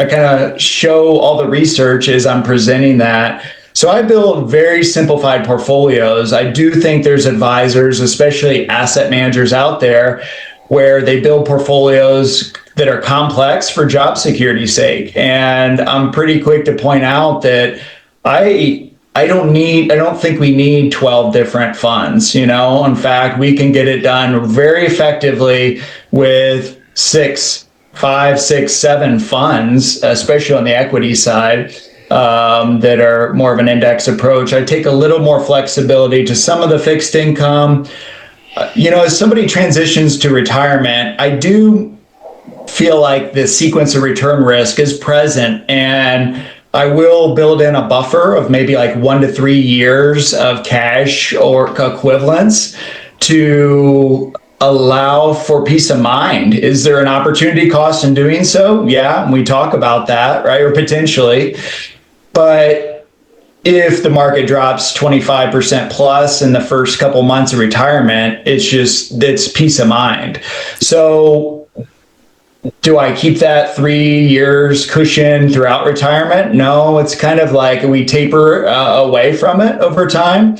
kind of show all the research as I'm presenting that. So I build very simplified portfolios. I do think there's advisors, especially asset managers out there, where they build portfolios that are complex for job security's sake. And I'm pretty quick to point out that I don't think we need 12 different funds. In fact, we can get it done very effectively with 5, 6, 7 funds, especially on the equity side, that are more of an index approach. I take a little more flexibility to some of the fixed income. As somebody transitions to retirement, I do feel like the sequence of return risk is present, and I will build in a buffer of maybe like 1 to 3 years of cash or equivalents to allow for peace of mind. Is there an opportunity cost in doing so? Yeah, and we talk about that, right? Or potentially. But if the market drops 25% plus in the first couple months of retirement, it's peace of mind. So do I keep that 3 years cushion throughout retirement? No, it's kind of like we taper away from it over time,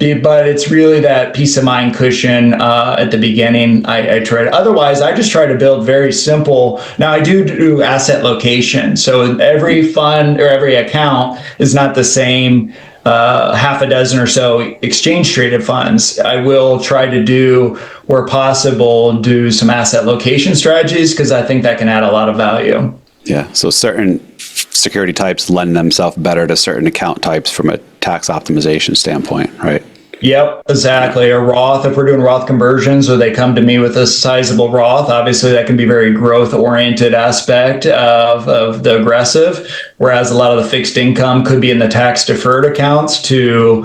but it's really that peace of mind cushion at the beginning. I try to, otherwise I just try to build very simple. Now I do asset location. So every fund or every account is not the same. Half a dozen or so exchange traded funds. I will try to do, where possible, do some asset location strategies because I think that can add a lot of value. Yeah. So certain security types lend themselves better to certain account types from a tax optimization standpoint, right? Yep, exactly. A Roth, if we're doing Roth conversions or they come to me with a sizable Roth, obviously that can be very growth-oriented aspect of the aggressive, whereas a lot of the fixed income could be in the tax-deferred accounts to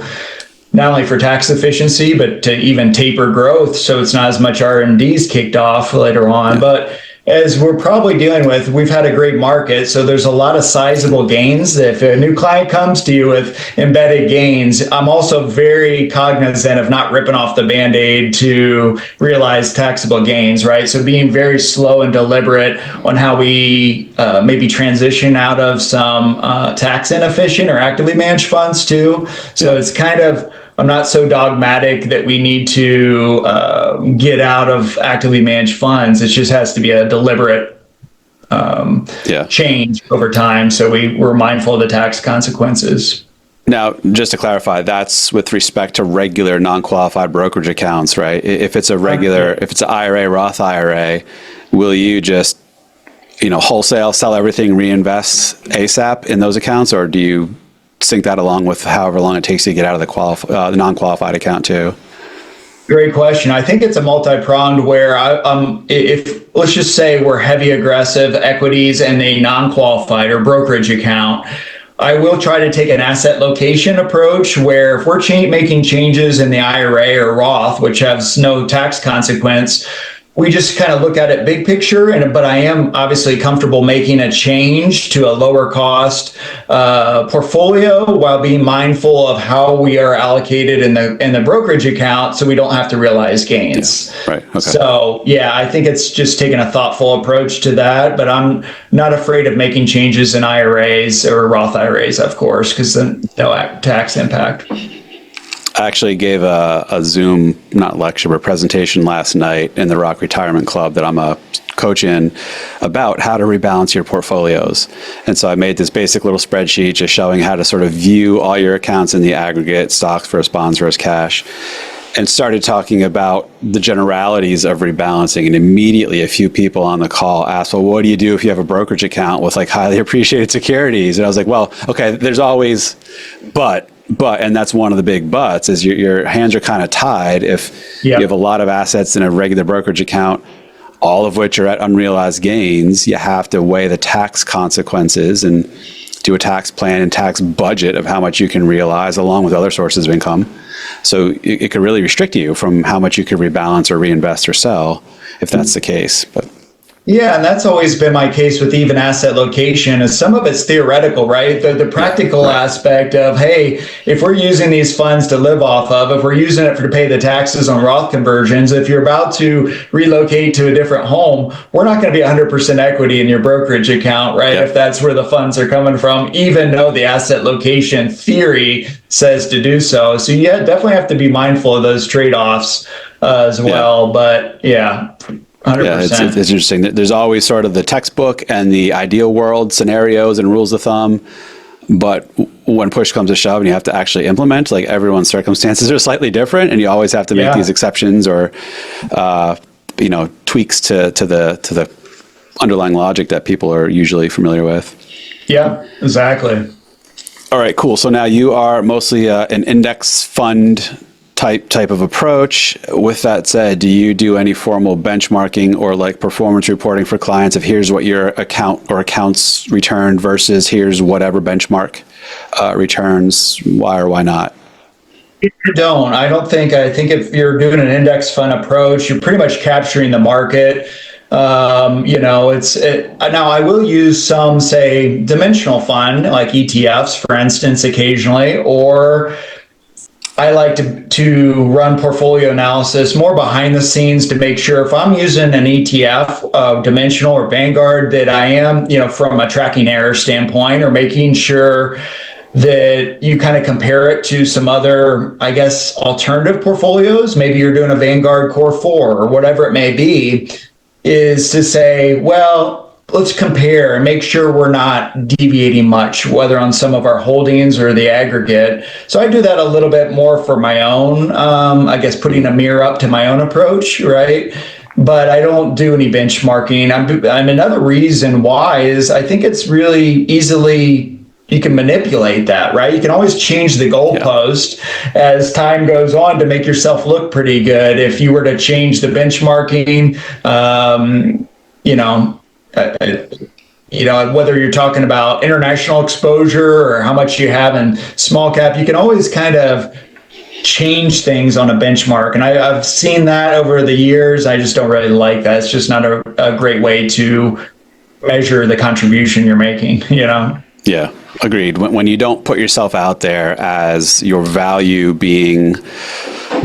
not only for tax efficiency, but to even taper growth, so it's not as much R&D's kicked off later on. But as we're probably dealing with, we've had a great market, so there's a lot of sizable gains. If a new client comes to you with embedded gains, I'm also very cognizant of not ripping off the Band-Aid to realize taxable gains, right? So being very slow and deliberate on how we maybe transition out of some tax inefficient or actively managed funds too. So it's kind of, I'm not so dogmatic that we need to get out of actively managed funds. It just has to be a deliberate change over time. So we're mindful of the tax consequences. Now, just to clarify, that's with respect to regular non-qualified brokerage accounts, right? If it's a regular, if it's an IRA, Roth IRA, will you just, wholesale sell everything, reinvest ASAP in those accounts, or do you sync that along with however long it takes to get out of the non-qualified account too? Great question. I think it's a multi-pronged where if let's just say we're heavy aggressive equities and a non-qualified or brokerage account, I will try to take an asset location approach where if we're making changes in the IRA or Roth, which has no tax consequence, we just kind of look at it big picture, but I am obviously comfortable making a change to a lower cost portfolio while being mindful of how we are allocated in the brokerage account, so we don't have to realize gains. Yeah, right. Okay. So I think it's just taking a thoughtful approach to that, but I'm not afraid of making changes in IRAs or Roth IRAs, of course, because then no tax impact. I actually gave a Zoom, not lecture, but presentation last night in the Rock Retirement Club that I'm a coach in about how to rebalance your portfolios. And so I made this basic little spreadsheet just showing how to sort of view all your accounts in the aggregate, stocks versus bonds versus cash, and started talking about the generalities of rebalancing. And immediately a few people on the call asked, well, what do you do if you have a brokerage account with like highly appreciated securities? And I was like, well, okay, there's always, but, and that's one of the big buts, is your hands are kind of tied if you have a lot of assets in a regular brokerage account, all of which are at unrealized gains. You have to weigh the tax consequences and do a tax plan and tax budget of how much you can realize along with other sources of income. So it could really restrict you from how much you could rebalance or reinvest or sell if that's the case. But yeah, and that's always been my case with even asset location, is some of it's theoretical, right? The practical aspect of, hey, if we're using these funds to live off of, if we're using it to pay the taxes on Roth conversions, if you're about to relocate to a different home, we're not going to be 100% equity in your brokerage account, right? If that's where the funds are coming from, even though the asset location theory says to do so. So definitely have to be mindful of those trade-offs as well. But 100%. Yeah, it's interesting. There's always sort of the textbook and the ideal world scenarios and rules of thumb, but when push comes to shove and you have to actually implement, like everyone's circumstances are slightly different, and you always have to make these exceptions or tweaks to the underlying logic that people are usually familiar with. Yeah, exactly. All right, cool. So now you are mostly an index fund type of approach. With that said, do you do any formal benchmarking or like performance reporting for clients of here's what your account or accounts returned versus here's whatever benchmark returns, why or why not? I think if you're doing an index fund approach, you're pretty much capturing the market. Now I will use some, say, dimensional fund like ETFs, for instance, occasionally, or I like to run portfolio analysis more behind the scenes to make sure if I'm using an ETF, Dimensional or Vanguard, that I am, from a tracking error standpoint, or making sure that you kind of compare it to some other, I guess, alternative portfolios. Maybe you're doing a Vanguard Core 4 or whatever it may be, is to say, well, let's compare and make sure we're not deviating much, whether on some of our holdings or the aggregate. So I do that a little bit more for my own, I guess, putting a mirror up to my own approach, right? But I don't do any benchmarking. I'm another reason why is I think it's really easily, you can manipulate that, right? You can always change the goalpost as time goes on to make yourself look pretty good. If you were to change the benchmarking, whether you're talking about international exposure or how much you have in small cap, you can always kind of change things on a benchmark. And I've seen that over the years. I just don't really like that. It's just not a great way to measure the contribution you're making, you know? Yeah, agreed. When you don't put yourself out there as your value being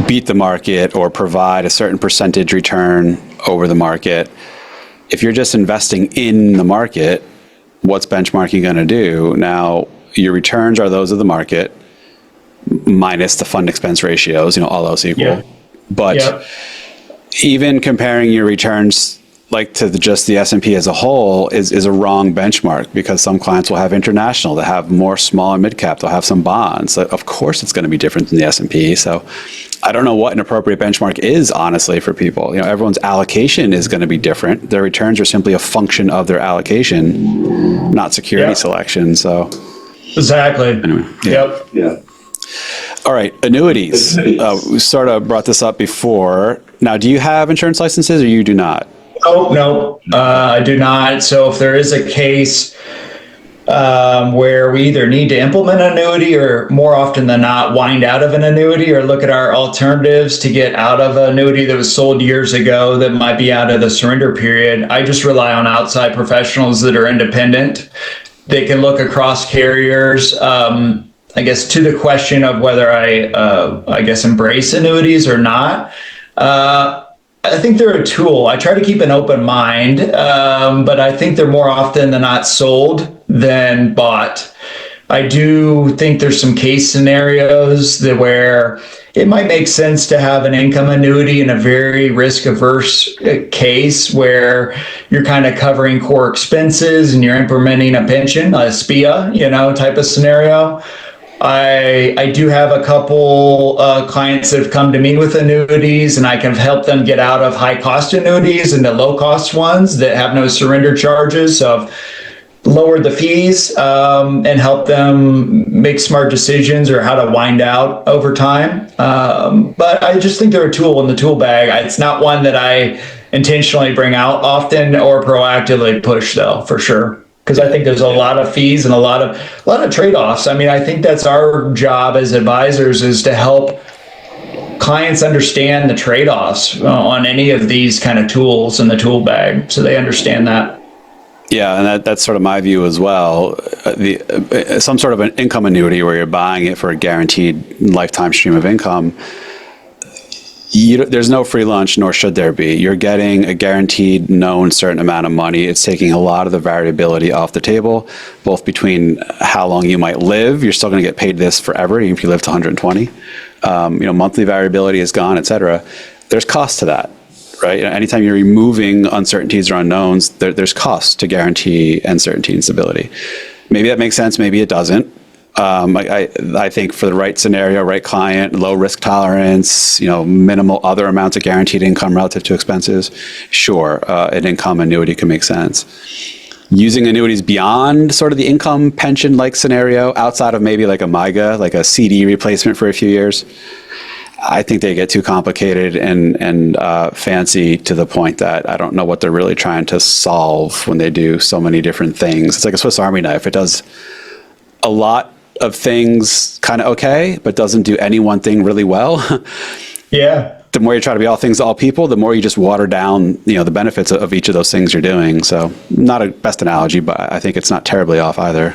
beat the market or provide a certain percentage return over the market, if you're just investing in the market, what's benchmarking going to do? Now, your returns are those of the market minus the fund expense ratios, all else equal. Yeah. But Yep. even comparing your returns like to just the S&P as a whole is a wrong benchmark, because some clients will have international, they have more small and mid cap, they'll have some bonds. So of course, it's going to be different than the S&P. So I don't know what an appropriate benchmark is, honestly, for people. Everyone's allocation is going to be different. Their returns are simply a function of their allocation, not security Yeah. selection. So Exactly. anyway, yeah. Yep. Yeah. All right, annuities. We sort of brought this up before. Now, do you have insurance licenses or you do not? Oh, no, I do not. So if there is a case where we either need to implement an annuity or more often than not wind out of an annuity or look at our alternatives to get out of an annuity that was sold years ago that might be out of the surrender period, I just rely on outside professionals that are independent. They can look across carriers. I guess to the question of whether I guess embrace annuities or not. I think they're a tool. I try to keep an open mind, but I think they're more often than not sold than bought. I do think there's some case scenarios where it might make sense to have an income annuity in a very risk-averse case where you're kind of covering core expenses and you're implementing a pension, a SPIA, type of scenario. I do have a couple clients that have come to me with annuities, and I can help them get out of high-cost annuities into low-cost ones that have no surrender charges. So I've lowered the fees and help them make smart decisions or how to wind out over time. But I just think they're a tool in the tool bag. It's not one that I intentionally bring out often or proactively push, though, for sure. Because I think there's a lot of fees and a lot of trade-offs. I mean, I think that's our job as advisors, is to help clients understand the trade-offs on any of these kind of tools in the tool bag, so they understand that. Yeah, and that's sort of my view as well. Some sort of an income annuity where you're buying it for a guaranteed lifetime stream of income. There's no free lunch, nor should there be. You're getting a guaranteed known certain amount of money. It's taking a lot of the variability off the table, both between how long you might live. You're still going to get paid this forever, even if you live to 120. Monthly variability is gone, et cetera. There's cost to that, right? Anytime you're removing uncertainties or unknowns, there's cost to guarantee and certainty and stability. Maybe that makes sense. Maybe it doesn't. I think for the right scenario, right client, low risk tolerance, minimal other amounts of guaranteed income relative to expenses, sure, an income annuity can make sense. Using annuities beyond sort of the income pension-like scenario, outside of maybe like a MYGA, like a CD replacement for a few years, I think they get too complicated and fancy to the point that I don't know what they're really trying to solve when they do so many different things. It's like a Swiss Army knife. It does a lot of things kind of okay, but doesn't do any one thing really well. Yeah. The more you try to be all things to all people, the more you just water down, the benefits of each of those things you're doing. So not a best analogy, but I think it's not terribly off either.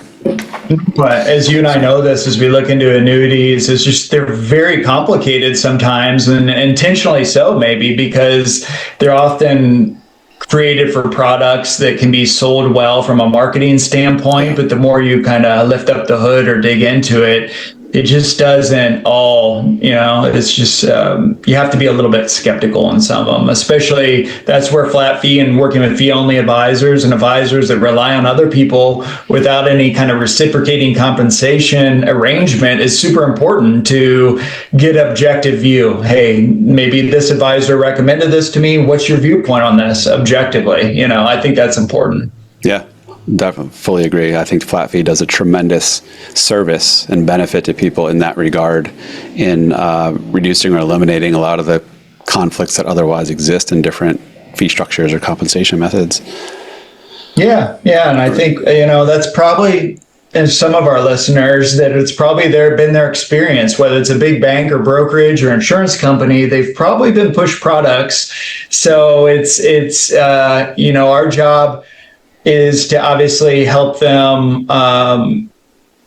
But as you and I know this, as we look into annuities, it's just they're very complicated sometimes, and intentionally so, maybe, because they're often created for products that can be sold well from a marketing standpoint, but the more you kind of lift up the hood or dig into it, it just doesn't all, it's just, you have to be a little bit skeptical in some of them, especially that's where flat fee and working with fee only advisors and advisors that rely on other people without any kind of reciprocating compensation arrangement is super important to get objective view. Hey, maybe this advisor recommended this to me. What's your viewpoint on this objectively? I think that's important. Yeah. Definitely, fully agree. I think flat fee does a tremendous service and benefit to people in that regard, in reducing or eliminating a lot of the conflicts that otherwise exist in different fee structures or compensation methods. Yeah, and I think that's probably and some of our listeners that it's probably been their experience, whether it's a big bank or brokerage or insurance company, they've probably been pushed products. So it's our job is to obviously help them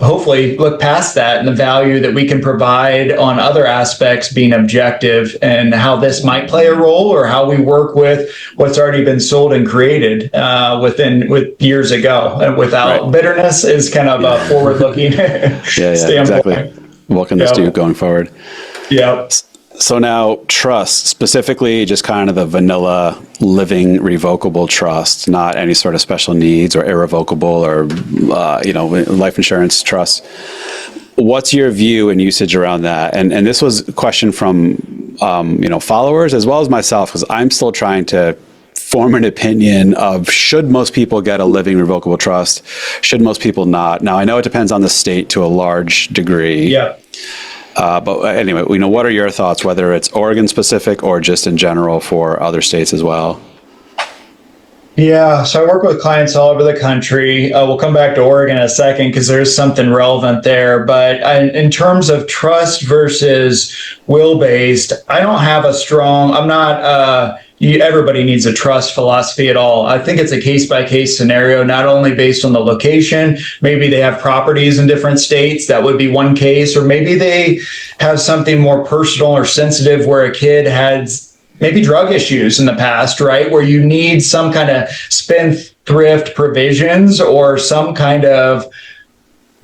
hopefully look past that and the value that we can provide on other aspects being objective and how this might play a role or how we work with what's already been sold and created with years ago and without bitterness is kind of a forward looking standpoint. Exactly. What can this do going forward? Yeah. So now trust, specifically just kind of the vanilla living revocable trust, not any sort of special needs or irrevocable or, life insurance trust. What's your view and usage around that? And this was a question from, followers as well as myself, because I'm still trying to form an opinion of should most people get a living revocable trust? Should most people not? Now, I know it depends on the state to a large degree. Yeah. But anyway, what are your thoughts, whether it's Oregon specific or just in general for other states as well? Yeah, so I work with clients all over the country. We'll come back to Oregon in a second because there's something relevant there. But in terms of trust versus will-based, I don't have I'm not, everybody needs a trust philosophy at all. I think it's a case-by-case scenario, not only based on the location. Maybe they have properties in different states. That would be one case. Or maybe they have something more personal or sensitive where a kid had maybe drug issues in the past, right? Where you need some kind of spendthrift provisions or some kind of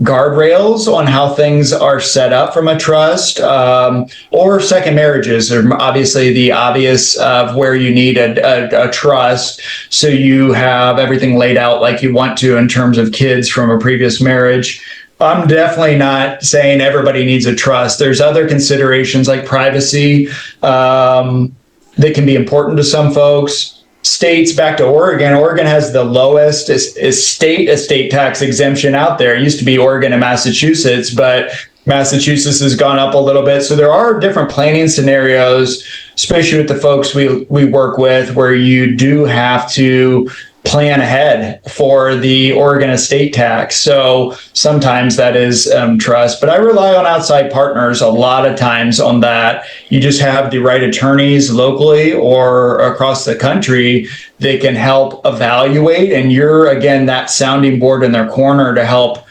guardrails on how things are set up from a trust, or second marriages are obviously the obvious of where you need a trust. So you have everything laid out like you want to in terms of kids from a previous marriage. I'm definitely not saying everybody needs a trust. There's other considerations like privacy that can be important to some folks. States, back to Oregon. Oregon has the lowest estate tax exemption out there. It used to be Oregon and Massachusetts, but Massachusetts has gone up a little bit. So there are different planning scenarios, especially with the folks we work with, where you do have to plan ahead for the Oregon estate tax. So sometimes that is trust, but I rely on outside partners a lot of times on that. You just have the right attorneys locally or across the country that can help evaluate, and you're, again, that sounding board in their corner to help.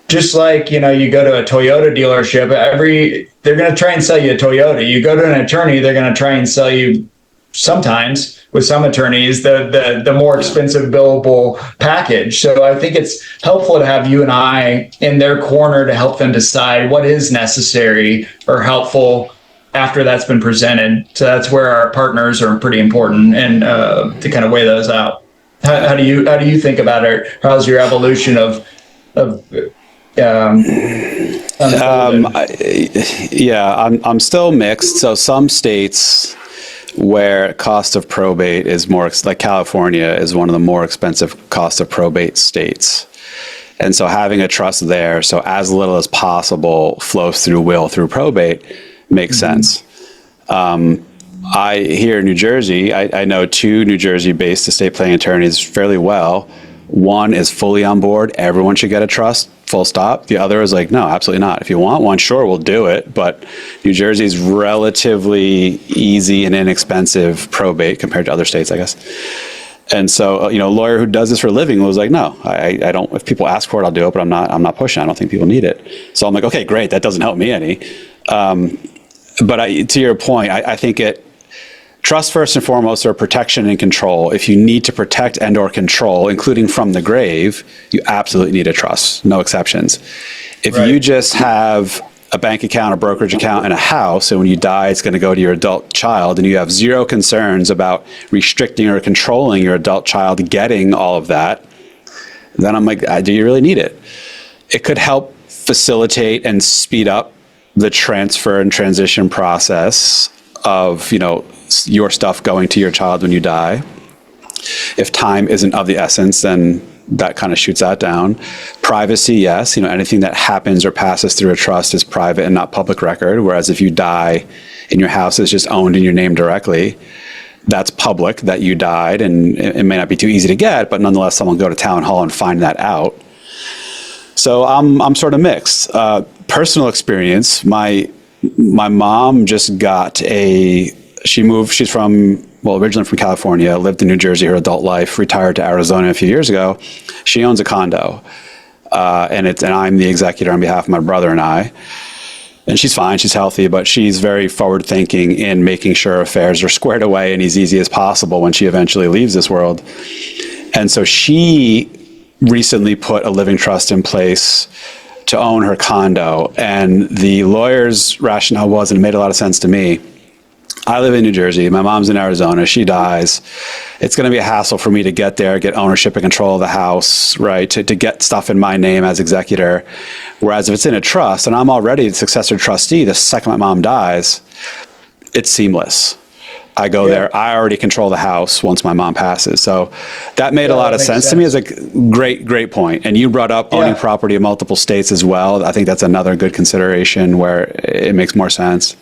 Just like, you go to a Toyota dealership, they're going to try and sell you a Toyota. You go to an attorney, they're going to try and sell you, sometimes with some attorneys, the more expensive billable package. So I think it's helpful to have you and I in their corner to help them decide what is necessary or helpful after that's been presented. So that's where our partners are pretty important, and to kind of weigh those out. How do you think about it? How's your evolution of I'm still mixed. So some states where cost of probate is more, like California is one of the more expensive cost of probate states. And so having a trust there, so as little as possible flows through will through probate, makes sense. Here in New Jersey, I know two New Jersey-based estate planning attorneys fairly well. One is fully on board. Everyone should get a trust, full stop. The other is like, no, absolutely not. If you want one, sure, we'll do it. But New Jersey is relatively easy and inexpensive probate compared to other states, I guess. And so, a lawyer who does this for a living was like, no, I don't, if people ask for it, I'll do it, but I'm not pushing. I don't think people need it. So I'm like, okay, great. That doesn't help me any. But to your point, I think trust first and foremost are protection and control. If you need to protect and or control, including from the grave, you absolutely need a trust, no exceptions. If you just have a bank account, a brokerage account, and a house, and when you die, it's going to go to your adult child, and you have zero concerns about restricting or controlling your adult child getting all of that, then I'm like, do you really need it? It could help facilitate and speed up the transfer and transition process of, your stuff going to your child when you die. If time isn't of the essence, then that kind of shoots that down. Privacy, yes. Anything that happens or passes through a trust is private and not public record. Whereas if you die and your house is just owned in your name directly, that's public that you died, and it may not be too easy to get, but nonetheless, someone will go to town hall and find that out. So I'm sort of mixed. Personal experience, my mom just got she moved, she's originally from California, lived in New Jersey her adult life, retired to Arizona a few years ago. She owns a condo, and I'm the executor on behalf of my brother and I. And she's fine, she's healthy, but she's very forward thinking in making sure affairs are squared away and as easy as possible when she eventually leaves this world. And so she recently put a living trust in place to own her condo. And the lawyer's rationale was, and it made a lot of sense to me, I live in New Jersey, my mom's in Arizona, she dies. It's going to be a hassle for me to get there, get ownership and control of the house, right? To get stuff in my name as executor. Whereas if it's in a trust and I'm already the successor trustee, the second my mom dies, it's seamless. I go there, I already control the house once my mom passes. So that made a lot of sense to me. It's a great point. And you brought up owning property in multiple states as well. I think that's another good consideration where it makes more sense.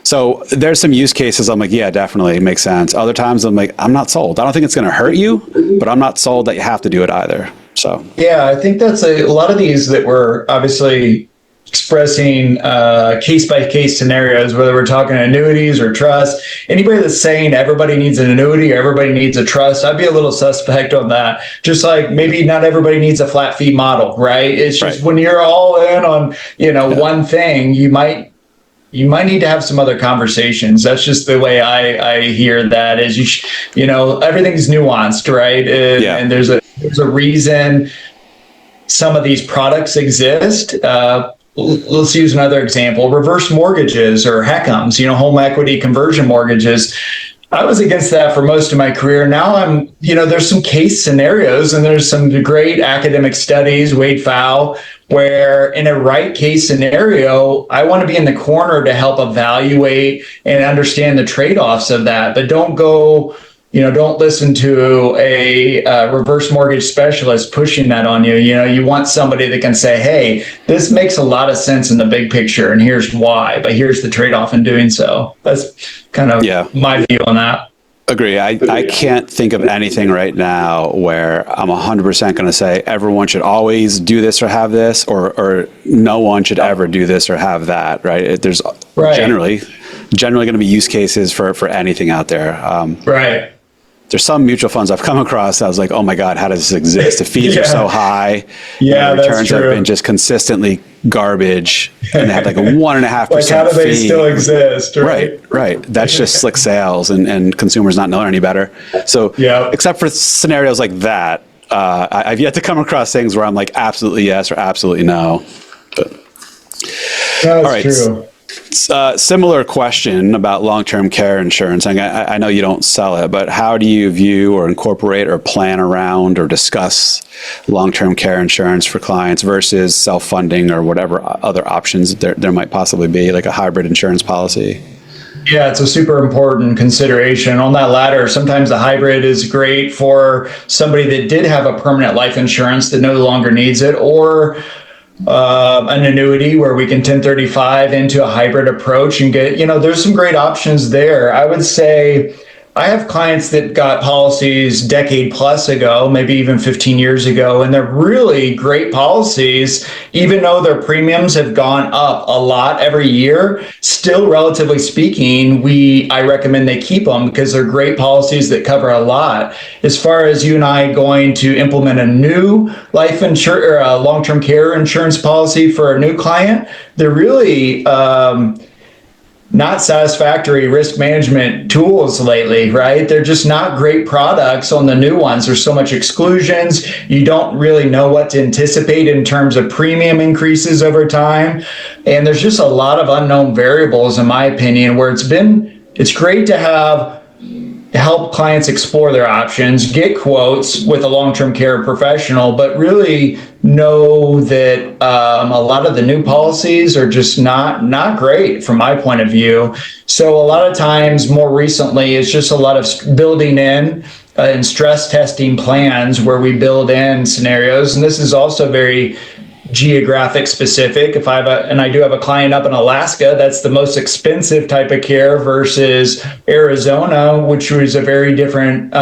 So there's some use cases I'm like, yeah, definitely, it makes sense. Other times I'm like, I'm not sold. I don't think it's going to hurt you, but I'm not sold that you have to do it either. So yeah, I think that's a lot of these that we're obviously expressing case by case scenarios, whether we're talking annuities or trust. Anybody that's saying everybody needs an annuity or everybody needs a trust, I'd be a little suspect on that. Just like maybe not everybody needs a flat fee model, right? It's just when you're all in on one thing, you might need to have some other conversations. That's just the way I hear that. Is everything's nuanced, right? And there's a reason some of these products exist. Let's use another example: reverse mortgages or HECMs, home equity conversion mortgages. I was against that for most of my career. Now there's some case scenarios and there's some great academic studies, Wade Pfau, where in a right case scenario, I want to be in the corner to help evaluate and understand the trade-offs of that. But don't listen to a reverse mortgage specialist pushing that on you. You want somebody that can say, hey, this makes a lot of sense in the big picture and here's why, but here's the trade-off in doing so. That's kind of my view on that. Agree. I can't think of anything right now where I'm 100% going to say everyone should always do this or have this, or no one should ever do this or have that, right? There's generally going to be use cases for anything out there. Right. There's some mutual funds I've come across that I was like, oh my God, how does this exist? The fees are so high. Yeah, the returns have been just consistently garbage. And they have like a 1.5% like how do they fee. still exist? Right. That's just slick sales and consumers not knowing any better. So except for scenarios like that, I've yet to come across things where I'm like, absolutely yes or absolutely no. But, that's true. Similar question about long-term care insurance. I know you don't sell it, but how do you view or incorporate or plan around or discuss long-term care insurance for clients versus self-funding or whatever other options there might possibly be, like a hybrid insurance policy? Yeah, it's a super important consideration. On that latter, sometimes the hybrid is great for somebody that did have a permanent life insurance that no longer needs it, or an annuity where we can 1035 into a hybrid approach and get, there's some great options there. I would say I have clients that got policies decade plus ago, maybe even 15 years ago, and they're really great policies, even though their premiums have gone up a lot every year. Still, relatively speaking, I recommend they keep them because they're great policies that cover a lot. As far as you and I going to implement a new life insurance or a long-term care insurance policy for a new client, they're really not satisfactory risk management tools lately, right? They're just not great products on the new ones. There's so much exclusions. You don't really know what to anticipate in terms of premium increases over time. And there's just a lot of unknown variables, in my opinion, where it's great to help clients explore their options, get quotes with a long-term care professional, but really know that a lot of the new policies are just not great from my point of view. So a lot of times, more recently, it's just a lot of building in and stress testing plans where we build in scenarios. And this is also very geographic specific. If I do have a client up in Alaska, that's the most expensive type of care versus Arizona, which was a very different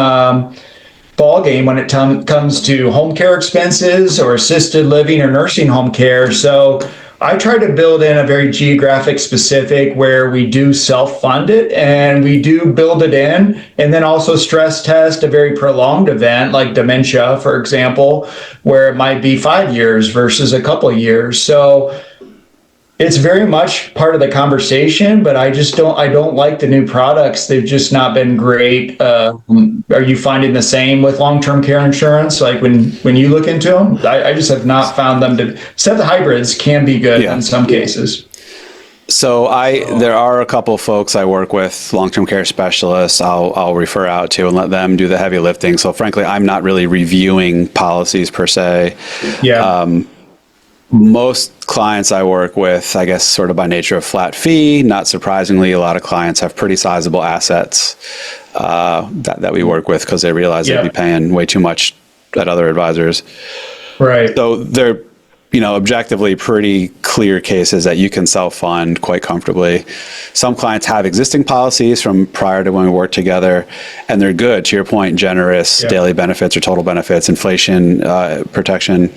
ball game when it comes to home care expenses or assisted living or nursing home care. So I try to build in a very geographic specific where we do self-fund it and we do build it in, and then also stress test a very prolonged event like dementia, for example, where it might be 5 years versus a couple of years. So it's very much part of the conversation, but I don't like the new products. They've just not been great. Are you finding the same with long-term care insurance? Like when you look into them, I just have not found them to, except the hybrids can be good in some cases. So there are a couple folks I work with, long-term care specialists, I'll refer out to and let them do the heavy lifting. So frankly, I'm not really reviewing policies per se. Yeah. Most clients I work with, I guess sort of by nature of flat fee, not surprisingly, a lot of clients have pretty sizable assets that we work with because they realize they'd be paying way too much at other advisors. Right. So they're, objectively pretty clear cases that you can self-fund quite comfortably. Some clients have existing policies from prior to when we worked together, and they're good, to your point, generous daily benefits or total benefits, inflation protection.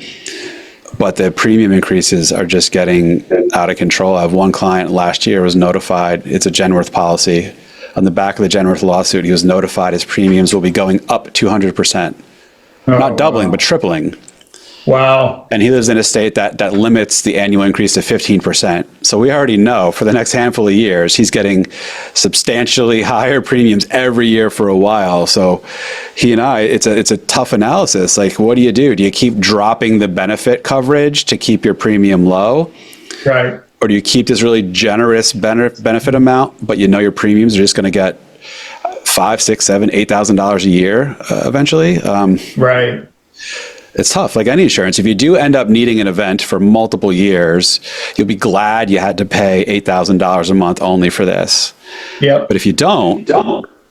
But the premium increases are just getting out of control. I have one client last year was notified, it's a Genworth policy. On the back of the Genworth lawsuit, he was notified his premiums will be going up 200%. Not doubling, but tripling. Wow. And he lives in a state that limits the annual increase to 15%. So we already know for the next handful of years, he's getting substantially higher premiums every year for a while. So he and I, it's a tough analysis. Like, what do you do? Do you keep dropping the benefit coverage to keep your premium low? Right. Or do you keep this really generous benefit amount, but your premiums are just going to get $5,000, $6,000, $7,000, $8,000 a year eventually? Right. It's tough. Like any insurance, if you do end up needing an event for multiple years, you'll be glad you had to pay $8,000 a month only for this. Yep. But if you don't,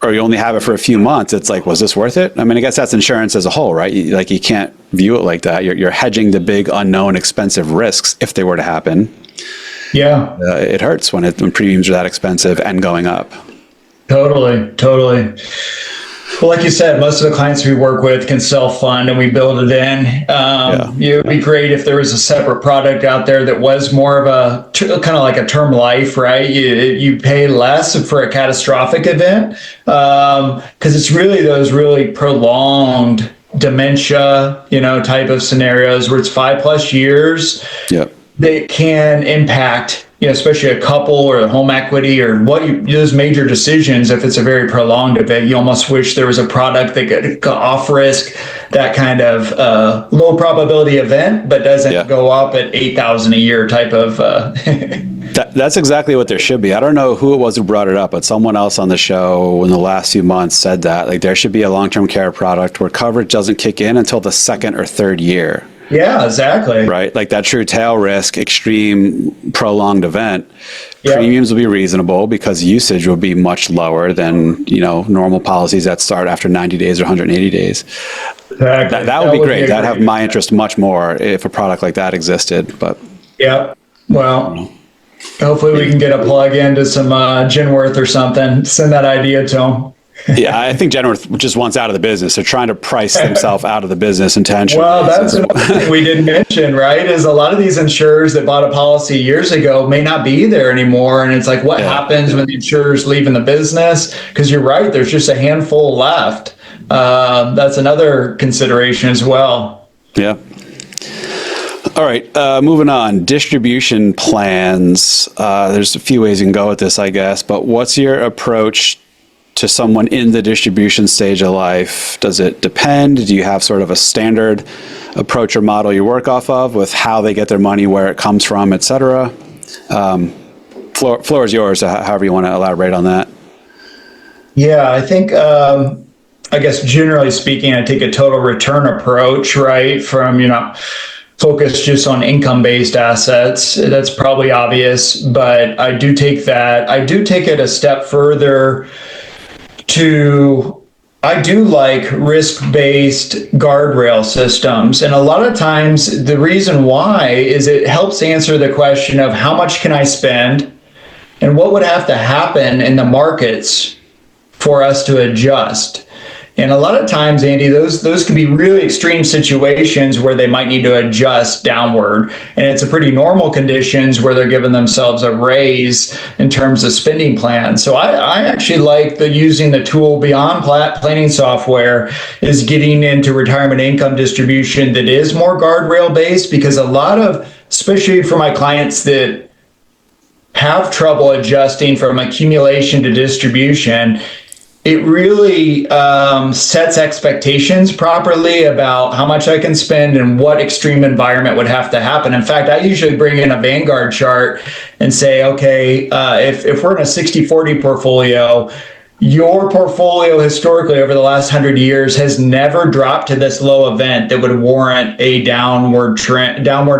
or you only have it for a few months, it's like, was this worth it? I mean, I guess that's insurance as a whole, right? You can't view it like that. You're hedging the big, unknown, expensive risks if they were to happen. Yeah. It hurts when premiums are that expensive and going up. Totally. Well, like you said, most of the clients we work with can self-fund and we build it in. It would be great if there was a separate product out there that was more of a kind of like a term life, right? You pay less for a catastrophic event because it's really those really prolonged dementia, type of scenarios where it's 5+ years. Yep. That can impact, especially a couple or home equity or those major decisions. If it's a very prolonged event, you almost wish there was a product that could off risk that kind of low probability event, but doesn't go up at 8,000 a year type of. That's exactly what there should be. I don't know who it was who brought it up, but someone else on the show in the last few months said that like there should be a long-term care product where coverage doesn't kick in until the second or third year. Yeah, exactly. Right? Like that true tail risk, extreme prolonged event, premiums will be reasonable because usage will be much lower than, normal policies that start after 90 days or 180 days. Exactly. That would be great. That'd have my interest much more if a product like that existed. But well, hopefully we can get a plug into some Genworth or something. Send that idea to them. Yeah, I think Genworth just wants out of the business. They're trying to price themselves out of the business intentionally. Well, that's another thing we didn't mention, right? Is a lot of these insurers that bought a policy years ago may not be there anymore. And it's like, what happens when the insurer's leaving the business? Because you're right, there's just a handful left. That's another consideration as well. Yeah. All right, moving on. Distribution plans. There's a few ways you can go with this, I guess. But what's your approach to someone in the distribution stage of life? Does it depend? Do you have sort of a standard approach or model you work off of with how they get their money, where it comes from, et cetera? Floor is yours, however you want to elaborate on that. Yeah, I think, I guess generally speaking, I take a total return approach, right? From, focus just on income-based assets. That's probably obvious, but I do take it a step further I do like risk-based guardrail systems. And a lot of times the reason why is it helps answer the question of how much can I spend and what would have to happen in the markets for us to adjust. And a lot of times, Andy, those can be really extreme situations where they might need to adjust downward. And it's a pretty normal conditions where they're giving themselves a raise in terms of spending plans. So I actually like using the tool beyond planning software is getting into retirement income distribution that is more guardrail based, because a lot of, especially for my clients that have trouble adjusting from accumulation to distribution, it really sets expectations properly about how much I can spend and what extreme environment would have to happen. In fact, I usually bring in a Vanguard chart and say, okay, if we're in a 60-40 portfolio, your portfolio historically over the last 100 years has never dropped to this low event that would warrant a downward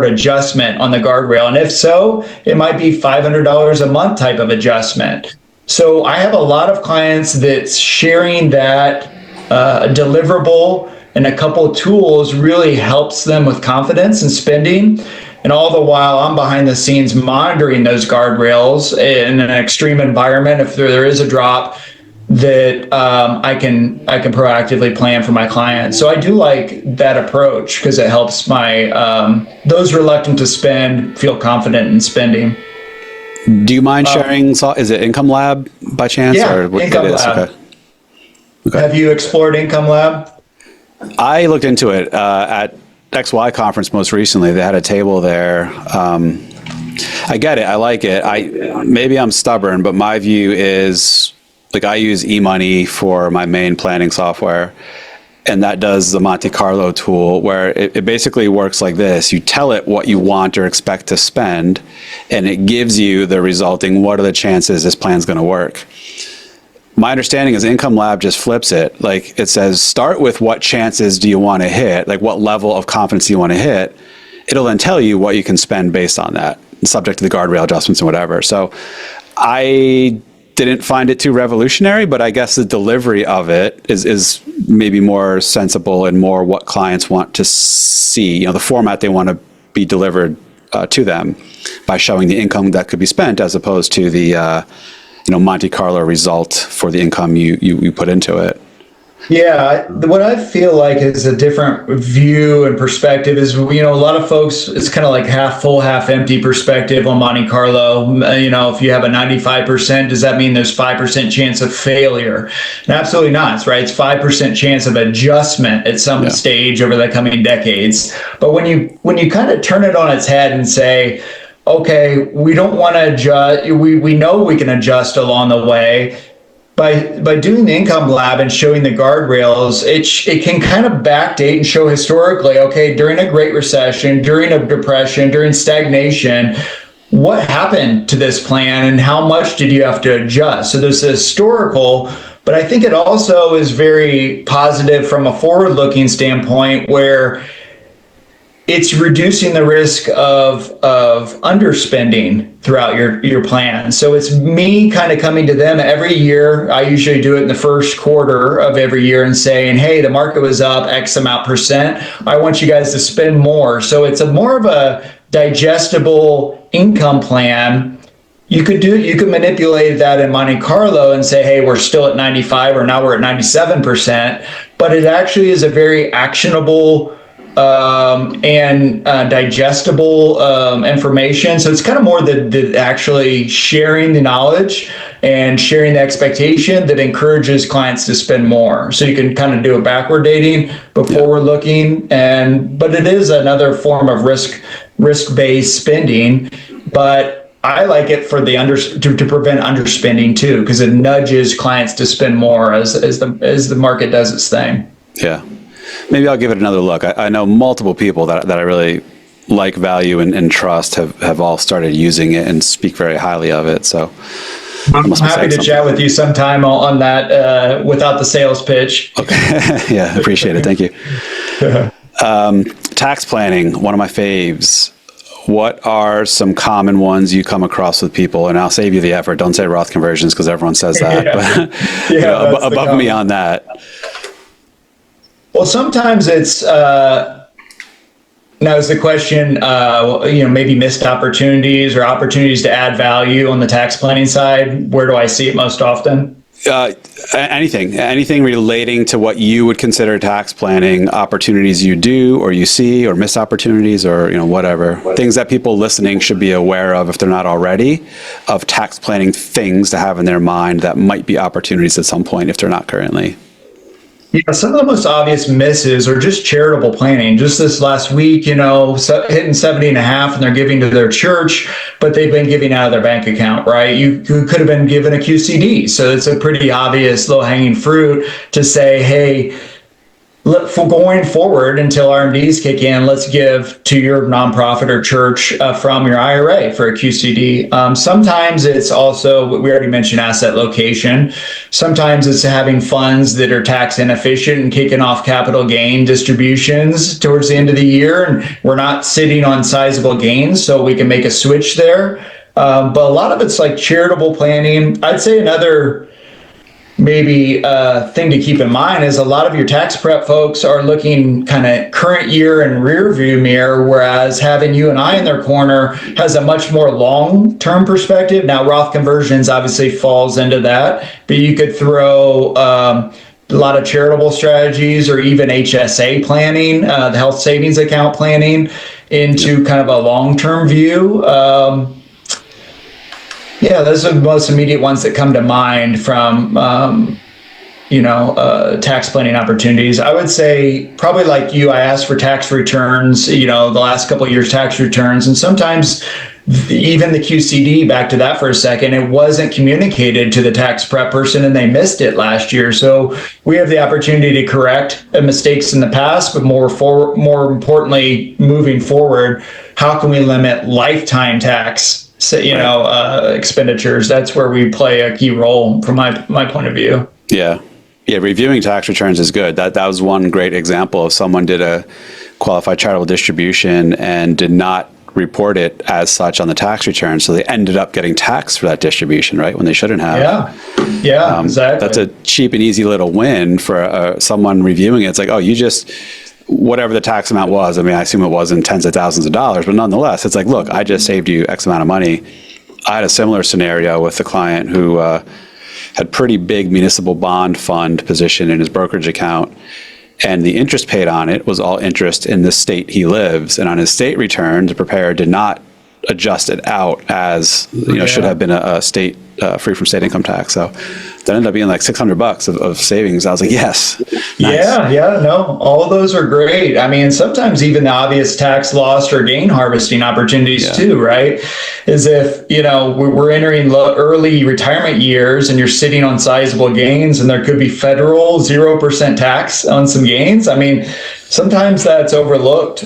adjustment on the guardrail. And if so, it might be $500 a month type of adjustment. So I have a lot of clients that's sharing that deliverable, and a couple of tools really helps them with confidence and spending. And all the while I'm behind the scenes monitoring those guardrails in an extreme environment. If there is a drop, that I can proactively plan for my clients. So I do like that approach because it helps my those reluctant to spend feel confident in spending. Do you mind sharing? Is it Income Lab by chance? Yeah, or what Income it is? Lab. Okay. Have you explored Income Lab? I looked into it at XY conference most recently. They had a table there. I get it. I like it. Maybe I'm stubborn, but my view is, like, I use eMoney for my main planning software, and that does the Monte Carlo tool, where it basically works like this. You tell it what you want or expect to spend, and it gives you the resulting, what are the chances this plan's going to work? My understanding is Income Lab just flips it. Like, it says, start with what chances do you want to hit, like what level of confidence you want to hit. It'll then tell you what you can spend based on that, subject to the guardrail adjustments and whatever. So I didn't find it too revolutionary, but I guess the delivery of it is maybe more sensible and more what clients want to see, the format they want to be delivered to them by showing the income that could be spent as opposed to the, Monte Carlo result for the income you put into it. Yeah, what I feel like is a different view and perspective is, a lot of folks, it's kind of like half full, half empty perspective on Monte Carlo. If you have a 95%, does that mean there's 5% chance of failure? And absolutely not, right? It's 5% chance of adjustment at some stage over the coming decades. But when you kind of turn it on its head and say, okay, we don't want to adjust, we know we can adjust along the way. By doing the Income Lab and showing the guardrails, it can kind of backdate and show historically, okay, during a Great Recession, during a depression, during stagnation, what happened to this plan and how much did you have to adjust? So there's a historical, but I think it also is very positive from a forward-looking standpoint where it's reducing the risk of underspending throughout your plan. So it's me kind of coming to them every year. I usually do it in the first quarter of every year and saying, hey, the market was up X amount percent. I want you guys to spend more. So it's more of a digestible income plan. You could manipulate that in Monte Carlo and say, hey, we're still at 95 or now we're at 97%, but it actually is a very actionable and digestible information. So it's kind of more the actually sharing the knowledge and sharing the expectation that encourages clients to spend more. So you can kind of do a backward dating, but forward looking, but it is another form of risk-based spending. But I like it for to prevent underspending too, because it nudges clients to spend more as the market does its thing. Yeah. Maybe I'll give it another look. I know multiple people that I really like, value, and trust have all started using it and speak very highly of it. So I'm happy to chat with you sometime on that without the sales pitch. Okay. Yeah, appreciate it. Thank you. Tax planning, one of my faves. What are some common ones you come across with people? And I'll save you the effort. Don't say Roth conversions because everyone says that. Yeah. But above and beyond that. Well, sometimes it's now is the question, maybe missed opportunities or opportunities to add value on the tax planning side. Where do I see it most often? Anything relating to what you would consider tax planning opportunities you do or you see or missed opportunities or, whatever. Things that people listening should be aware of if they're not already, of tax planning things to have in their mind that might be opportunities at some point if they're not currently. Yeah, some of the most obvious misses are just charitable planning. Just this last week, hitting 70 and a half and they're giving to their church, but they've been giving out of their bank account, right? You could have been given a QCD. So it's a pretty obvious low hanging fruit to say, hey, for going forward until RMDs kick in, let's give to your nonprofit or church from your IRA for a QCD. Sometimes it's also, we already mentioned asset location. Sometimes it's having funds that are tax inefficient and kicking off capital gain distributions towards the end of the year. And we're not sitting on sizable gains, so we can make a switch there. But a lot of it's like charitable planning. I'd say another maybe thing to keep in mind is a lot of your tax prep folks are looking kind of current year and rear view mirror, whereas having you and I in their corner has a much more long-term perspective. Now, Roth conversions obviously falls into that, but you could throw a lot of charitable strategies or even HSA planning, the health savings account planning, into kind of a long-term view. Yeah, those are the most immediate ones that come to mind from, tax planning opportunities. I would say probably like you, I asked for tax returns, the last couple of years tax returns, and sometimes even the QCD, back to that for a second, it wasn't communicated to the tax prep person and they missed it last year. So we have the opportunity to correct mistakes in the past, but more importantly, moving forward, how can we limit lifetime tax expenditures? That's where we play a key role from my point of view. Yeah. Reviewing tax returns is good. That was one great example of someone did a qualified charitable distribution and did not report it as such on the tax return. So they ended up getting taxed for that distribution, right? When they shouldn't have. Yeah, exactly. That's a cheap and easy little win for someone reviewing it. It's like, oh, you just, whatever the tax amount was, I mean, I assume it wasn't tens of thousands of dollars, but nonetheless, it's like, look, I just saved you X amount of money. I had a similar scenario with a client who had pretty big municipal bond fund position in his brokerage account, and the interest paid on it was all interest in the state he lives. And on his state return, the preparer did not adjust it out as, should have been a state free from state income tax. So that ended up being like $600 of savings. I was like, yes. Nice. Yeah, no, all of those are great. I mean, sometimes even the obvious tax loss or gain harvesting opportunities too, right? Is if, we're entering early retirement years and you're sitting on sizable gains and there could be federal 0% tax on some gains. I mean, sometimes that's overlooked.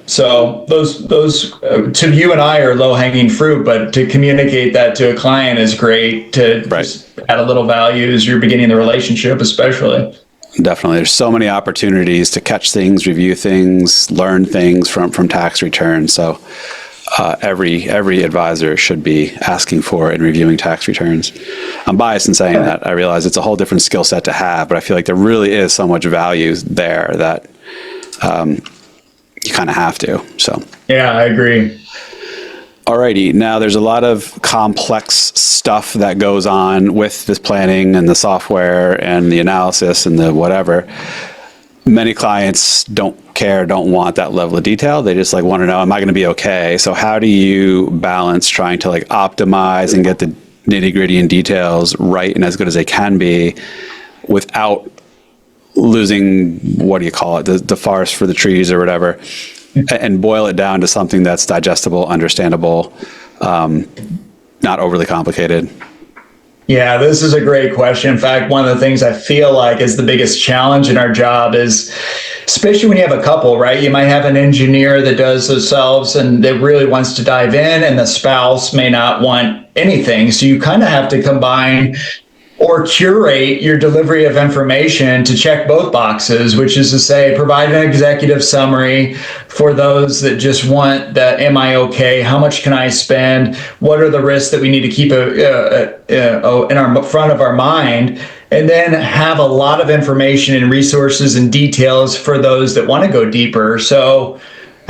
So those to you and I are low hanging fruit, but to communicate that to a client is great to just add a little value as you're beginning the relationship, especially. Definitely. There's so many opportunities to catch things, review things, learn things from tax returns. So every advisor should be asking for and reviewing tax returns. I'm biased in saying that. I realize it's a whole different skill set to have, but I feel like there really is so much value there that you kind of have to. So yeah, I agree. Alrighty. Now there's a lot of complex stuff that goes on with this planning and the software and the analysis and the whatever. Many clients don't want that level of detail. They just want to know, am I going to be okay? So how do you balance trying to optimize and get the nitty gritty and details right and as good as they can be without losing, what do you call it, the forest for the trees or whatever, and boil it down to something that's digestible, understandable, not overly complicated? Yeah, this is a great question. In fact, one of the things I feel like is the biggest challenge in our job is, especially when you have a couple, right? You might have an engineer that does themselves and that really wants to dive in, and the spouse may not want anything. So you kind of have to combine or curate your delivery of information to check both boxes, which is to say, provide an executive summary for those that just want the, am I okay? How much can I spend? What are the risks that we need to keep in our front of our mind? And then have a lot of information and resources and details for those that want to go deeper. So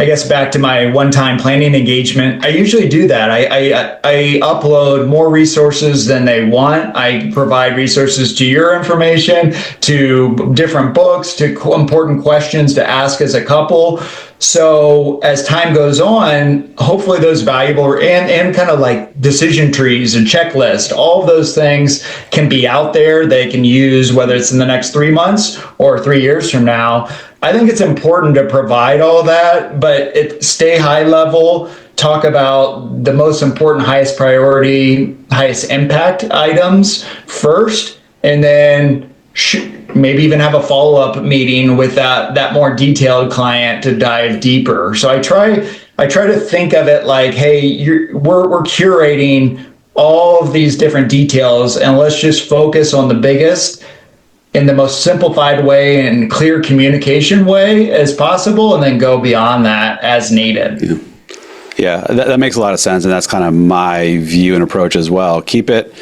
I guess back to my one-time planning engagement, I usually do that. I upload more resources than they want. I provide resources to your information, to different books, to important questions to ask as a couple. So as time goes on, hopefully those valuable and kind of like decision trees and checklist, all of those things can be out there. They can use whether it's in the next 3 months or 3 years from now. I think it's important to provide all that, but stay high level, talk about the most important, highest priority, highest impact items first, and then maybe even have a follow-up meeting with that more detailed client to dive deeper. So I try to think of it like, hey, we're curating all of these different details, and let's just focus on the biggest in the most simplified way and clear communication way as possible, and then go beyond that as needed. Yeah, that makes a lot of sense, and that's kind of my view and approach as well. Keep it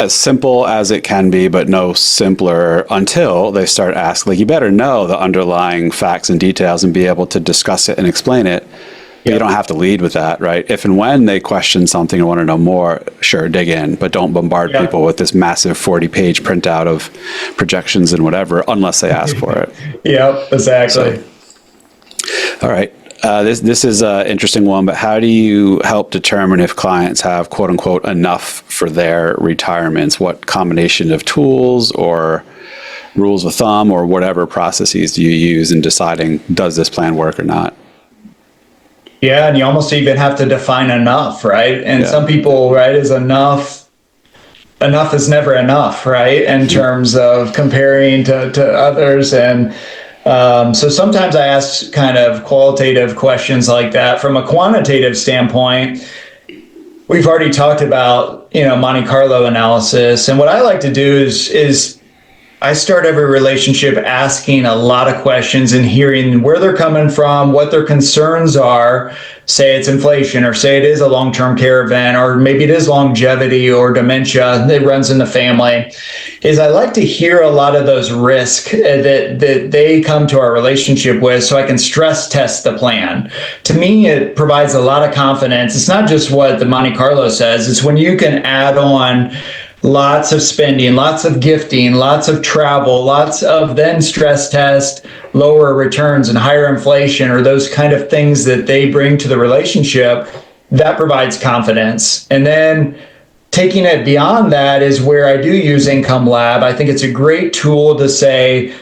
as simple as it can be, but no simpler until they start asking. Like, you better know the underlying facts and details and be able to discuss it and explain it. But you don't have to lead with that, right? If and when they question something and want to know more, sure, dig in, but don't bombard people with this massive 40-page printout of projections and whatever, unless they ask for it. Yep, exactly. All right. This is an interesting one, but how do you help determine if clients have, quote unquote, enough for their retirements? What combination of tools or rules of thumb or whatever processes do you use in deciding, does this plan work or not? Yeah, and you almost even have to define enough, right? And some people, right, is enough is never enough, right? In terms of comparing to others. And so sometimes I ask kind of qualitative questions like that. From a quantitative standpoint, we've already talked about, Monte Carlo analysis. And what I like to do is I start every relationship asking a lot of questions and hearing where they're coming from, what their concerns are. Say it's inflation, or say it is a long-term care event, or maybe it is longevity or dementia that runs in the family. Is I like to hear a lot of those risks that they come to our relationship with, so I can stress test the plan. To me, it provides a lot of confidence. It's not just what the Monte Carlo says, it's when you can add on lots of spending, lots of gifting, lots of travel, lots of then stress test, lower returns and higher inflation, or those kind of things that they bring to the relationship, that provides confidence. And then taking it beyond that is where I do use Income Lab. I think it's a great tool to say,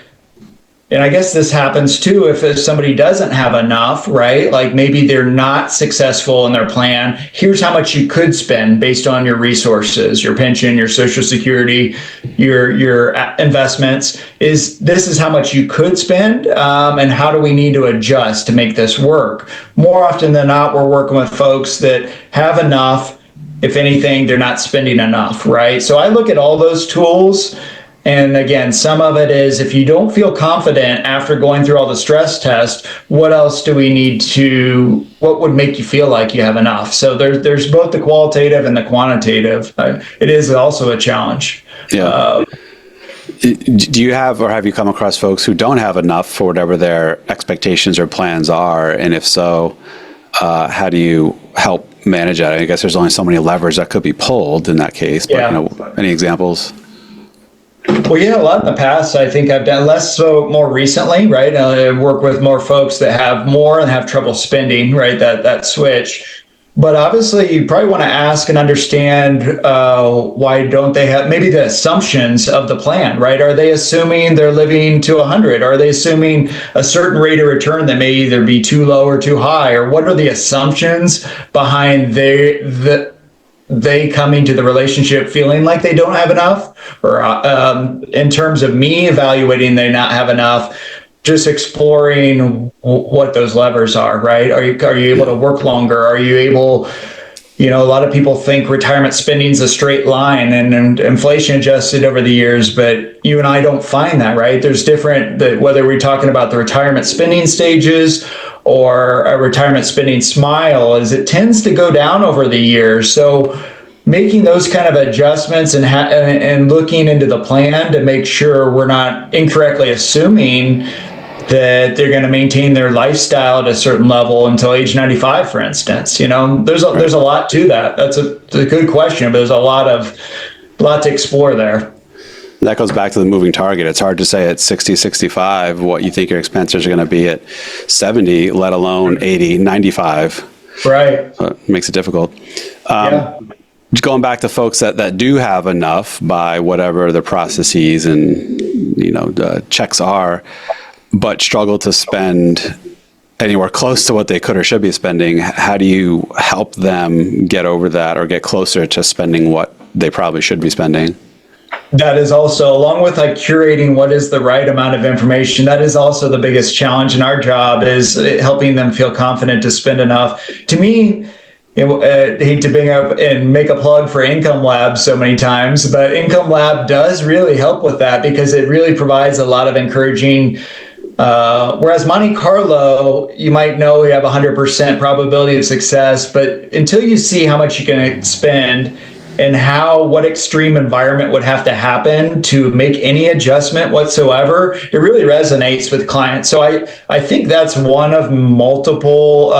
and I guess this happens too if somebody doesn't have enough, right? Like maybe they're not successful in their plan. Here's how much you could spend based on your resources, your pension, your Social Security, your investments. This is how much you could spend, and how do we need to adjust to make this work? More often than not, we're working with folks that have enough. If anything, they're not spending enough, right? So I look at all those tools. And again, some of it is if you don't feel confident after going through all the stress tests, what else do we need to, what would make you feel like you have enough? So there's both the qualitative and the quantitative. It is also a challenge. Yeah. Do you have, or have you come across folks who don't have enough for whatever their expectations or plans are? And if so, how do you help manage that? I guess there's only so many levers that could be pulled in that case, but any examples? Well, yeah, a lot in the past. I think I've done less so more recently, right? I work with more folks that have more and have trouble spending, right? That switch. But obviously, you probably want to ask and understand why don't they have maybe the assumptions of the plan, right? Are they assuming they're living to 100? Are they assuming a certain rate of return that may either be too low or too high? Or what are the assumptions behind they coming to the relationship feeling like they don't have enough, or in terms of me evaluating they not have enough, just exploring what those levers are, right? Are you able to work longer? Are you able, a lot of people think retirement spending is a straight line and inflation adjusted over the years, but you and I don't find that, right? There's different, whether we're talking about the retirement spending stages or a retirement spending smile, is it tends to go down over the years. So making those kind of adjustments and looking into the plan to make sure we're not incorrectly assuming that they're going to maintain their lifestyle at a certain level until age 95, for instance. There's a lot to that. That's a good question, but there's a lot to explore there. That goes back to the moving target. It's hard to say at 60, 65 what you think your expenses are going to be at 70, let alone 80, 95. Right. So it makes it difficult. Yeah. Just going back to folks that do have enough by whatever the processes and the checks are, but struggle to spend anywhere close to what they could or should be spending. How do you help them get over that or get closer to spending what they probably should be spending? That is also, along with curating what is the right amount of information, that is also the biggest challenge in our job, is helping them feel confident to spend enough. To me, I hate to bring up and make a plug for Income Lab so many times, but Income Lab does really help with that, because it really provides a lot of encouraging. Whereas Monte Carlo, you might know you have 100% probability of success, but until you see how much you can spend and what extreme environment would have to happen to make any adjustment whatsoever, it really resonates with clients. So I think that's one of multiple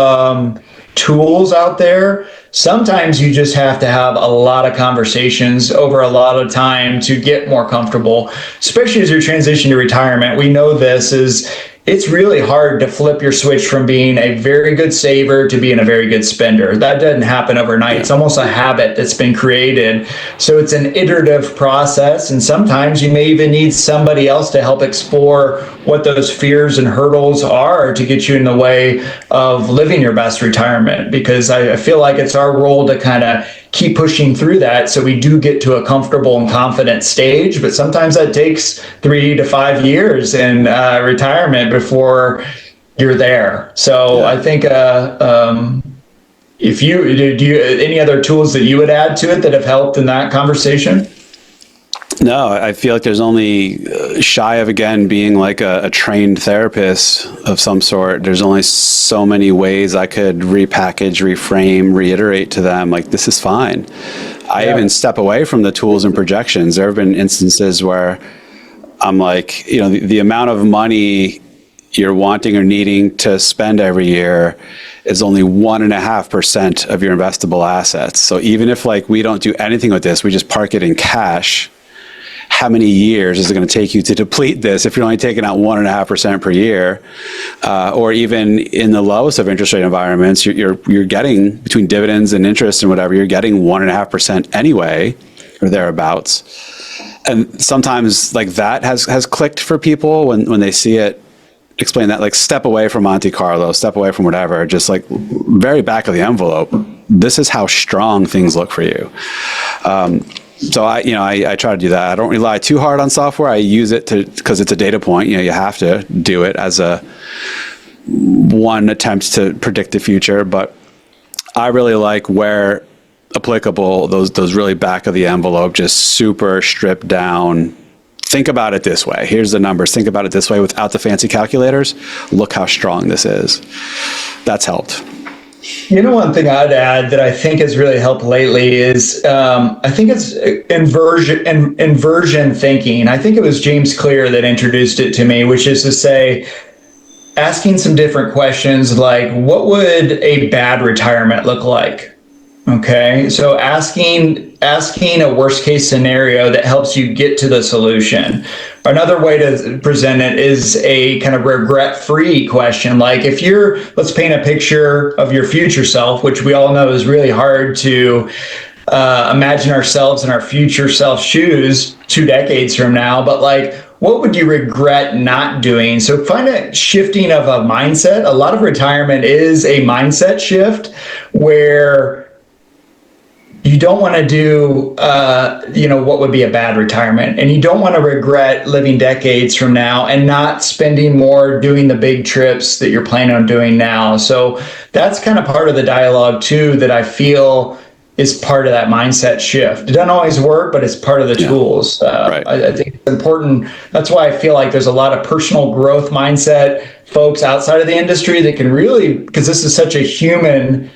tools out there. Sometimes you just have to have a lot of conversations over a lot of time to get more comfortable, especially as you transition to retirement. We know it's really hard to flip your switch from being a very good saver to being a very good spender. That doesn't happen overnight. Yeah. It's almost a habit that's been created. So it's an iterative process. And sometimes you may even need somebody else to help explore what those fears and hurdles are to get you in the way of living your best retirement. Because I feel like it's our role to kind of keep pushing through that so we do get to a comfortable and confident stage. But sometimes that takes 3 to 5 years in retirement before you're there. So yeah. I think if you any other tools that you would add to it that have helped in that conversation? No, I feel like there's only shy of, again, being like a trained therapist of some sort. There's only so many ways I could repackage, reframe, reiterate to them, like, this is fine. I even step away from the tools and projections. There have been instances where I'm like, the amount of money you're wanting or needing to spend every year is only 1.5% of your investable assets. So even if we don't do anything with this, we just park it in cash, how many years is it going to take you to deplete this if you're only taking out 1.5% per year? Or even in the lowest of interest rate environments, you're getting, between dividends and interest and whatever, you're getting 1.5% anyway, or thereabouts. And sometimes that has clicked for people when they see it. Explain that, step away from Monte Carlo, step away from whatever, just very back of the envelope. This is how strong things look for you. So I try to do that. I don't rely too hard on software. I use it because it's a data point. You have to do it as one attempt to predict the future. But I really like, where applicable, those really back of the envelope, just super stripped down. Think about it this way. Here's the numbers. Think about it this way without the fancy calculators. Look how strong this is. That's helped. One thing I'd add that I think has really helped lately is I think it's inversion thinking. I think it was James Clear that introduced it to me, which is to say, asking some different questions like, what would a bad retirement look like? Okay, so asking a worst case scenario that helps you get to the solution. Another way to present it is a kind of regret-free question. Like, let's paint a picture of your future self, which we all know is really hard to imagine ourselves in our future self shoes 2 decades from now. But what would you regret not doing? So find a shifting of a mindset. A lot of retirement is a mindset shift where you don't want to do, what would be a bad retirement, and you don't want to regret living decades from now and not spending more doing the big trips that you're planning on doing now. So that's kind of part of the dialogue too, that I feel is part of that mindset shift. It doesn't always work, but it's part of the tools. Right. I think it's important. That's why I feel like there's a lot of personal growth mindset folks outside of the industry that can really, because this is such a human,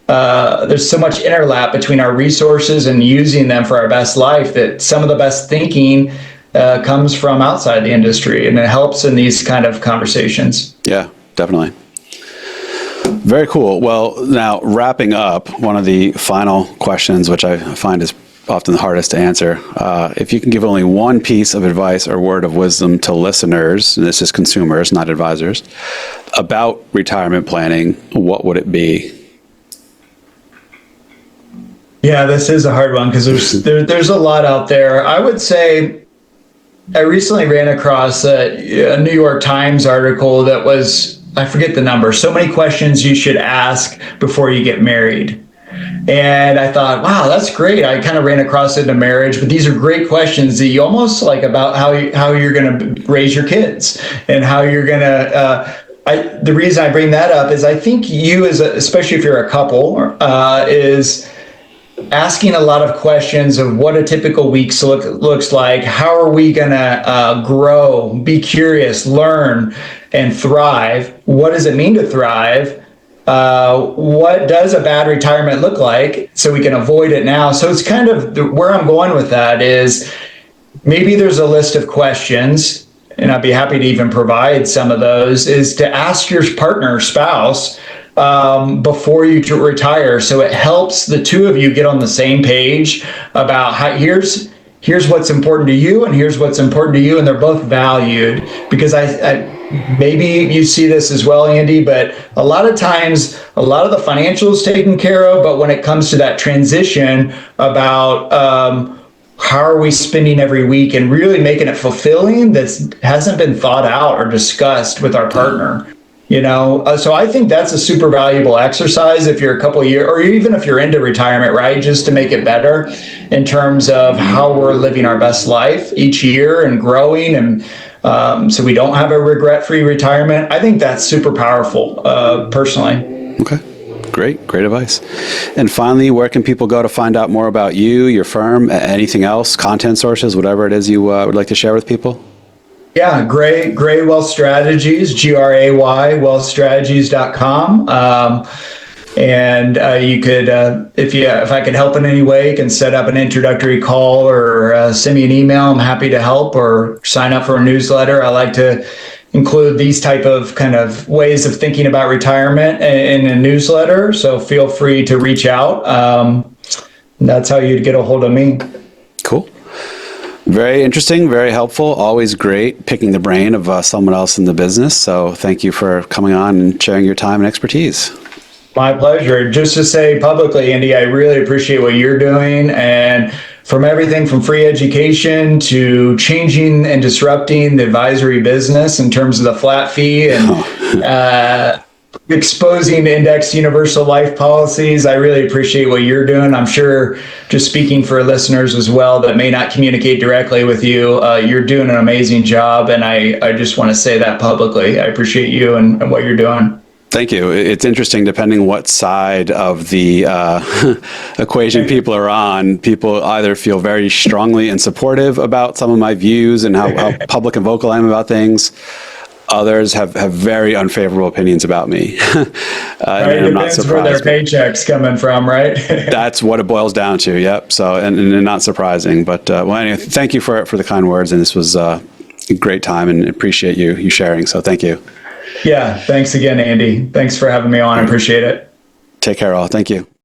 there's so much interlap between our resources and using them for our best life, that some of the best thinking comes from outside the industry, and it helps in these kind of conversations. Yeah, definitely. Very cool. Well, now wrapping up, one of the final questions, which I find is often the hardest to answer. If you can give only one piece of advice or word of wisdom to listeners, and this is consumers, not advisors, about retirement planning, what would it be? Yeah, this is a hard one because there's a lot out there. I would say I recently ran across a New York Times article that was, I forget the number, so many questions you should ask before you get married. And I thought, wow, that's great. I kind of ran across it in marriage, but these are great questions that you almost like about how you're going to raise your kids and how you're going to. The reason I bring that up is I think you, especially if you're a couple, is asking a lot of questions of what a typical week looks like. How are we going to grow, be curious, learn, and thrive? What does it mean to thrive? What does a bad retirement look like so we can avoid it now? So it's kind of where I'm going with that is maybe there's a list of questions, and I'd be happy to even provide some of those, is to ask your partner or spouse before you to retire. So it helps the two of you get on the same page about how here's what's important to you and here's what's important to you, and they're both valued. Because I maybe you see this as well, Andy, but a lot of times a lot of the financials taken care of, but when it comes to that transition about how are we spending every week and really making it fulfilling, that hasn't been thought out or discussed with our partner. So I think that's a super valuable exercise if you're a couple of years, or even if you're into retirement, right? Just to make it better in terms of how we're living our best life each year and growing, and so we don't have a regret-free retirement. I think that's super powerful, personally. Okay. Great advice. And finally, where can people go to find out more about you, your firm, anything else, content sources, whatever it is you would like to share with people? Yeah, Gray Wealth Strategies, GRAY, wealthstrategies.com. And you could, if I could help in any way, you can set up an introductory call or send me an email. I'm happy to help, or sign up for a newsletter. I like to include these type of kind of ways of thinking about retirement in a newsletter. So feel free to reach out. That's how you'd get a hold of me. Cool. Very interesting, very helpful. Always great picking the brain of someone else in the business. So thank you for coming on and sharing your time and expertise. My pleasure. Just to say publicly, Andy, I really appreciate what you're doing, and from everything from free education to changing and disrupting the advisory business in terms of the flat fee and exposing indexed universal life policies. I really appreciate what you're doing. I'm sure, just speaking for listeners as well that may not communicate directly with you, you're doing an amazing job, and I just want to say that publicly. I appreciate you and what you're doing. Thank you. It's interesting, depending what side of the equation people are on, people either feel very strongly and supportive about some of my views and how public and vocal I am about things. Others have very unfavorable opinions about me. Right, it depends where their paycheck's coming from, right? That's what it boils down to, yep. So, and not surprising. But, well, anyway, thank you for the kind words, and this was a great time, and appreciate you sharing, so thank you. Yeah, thanks again, Andy. Thanks for having me on. I appreciate it. Take care, all. Thank you.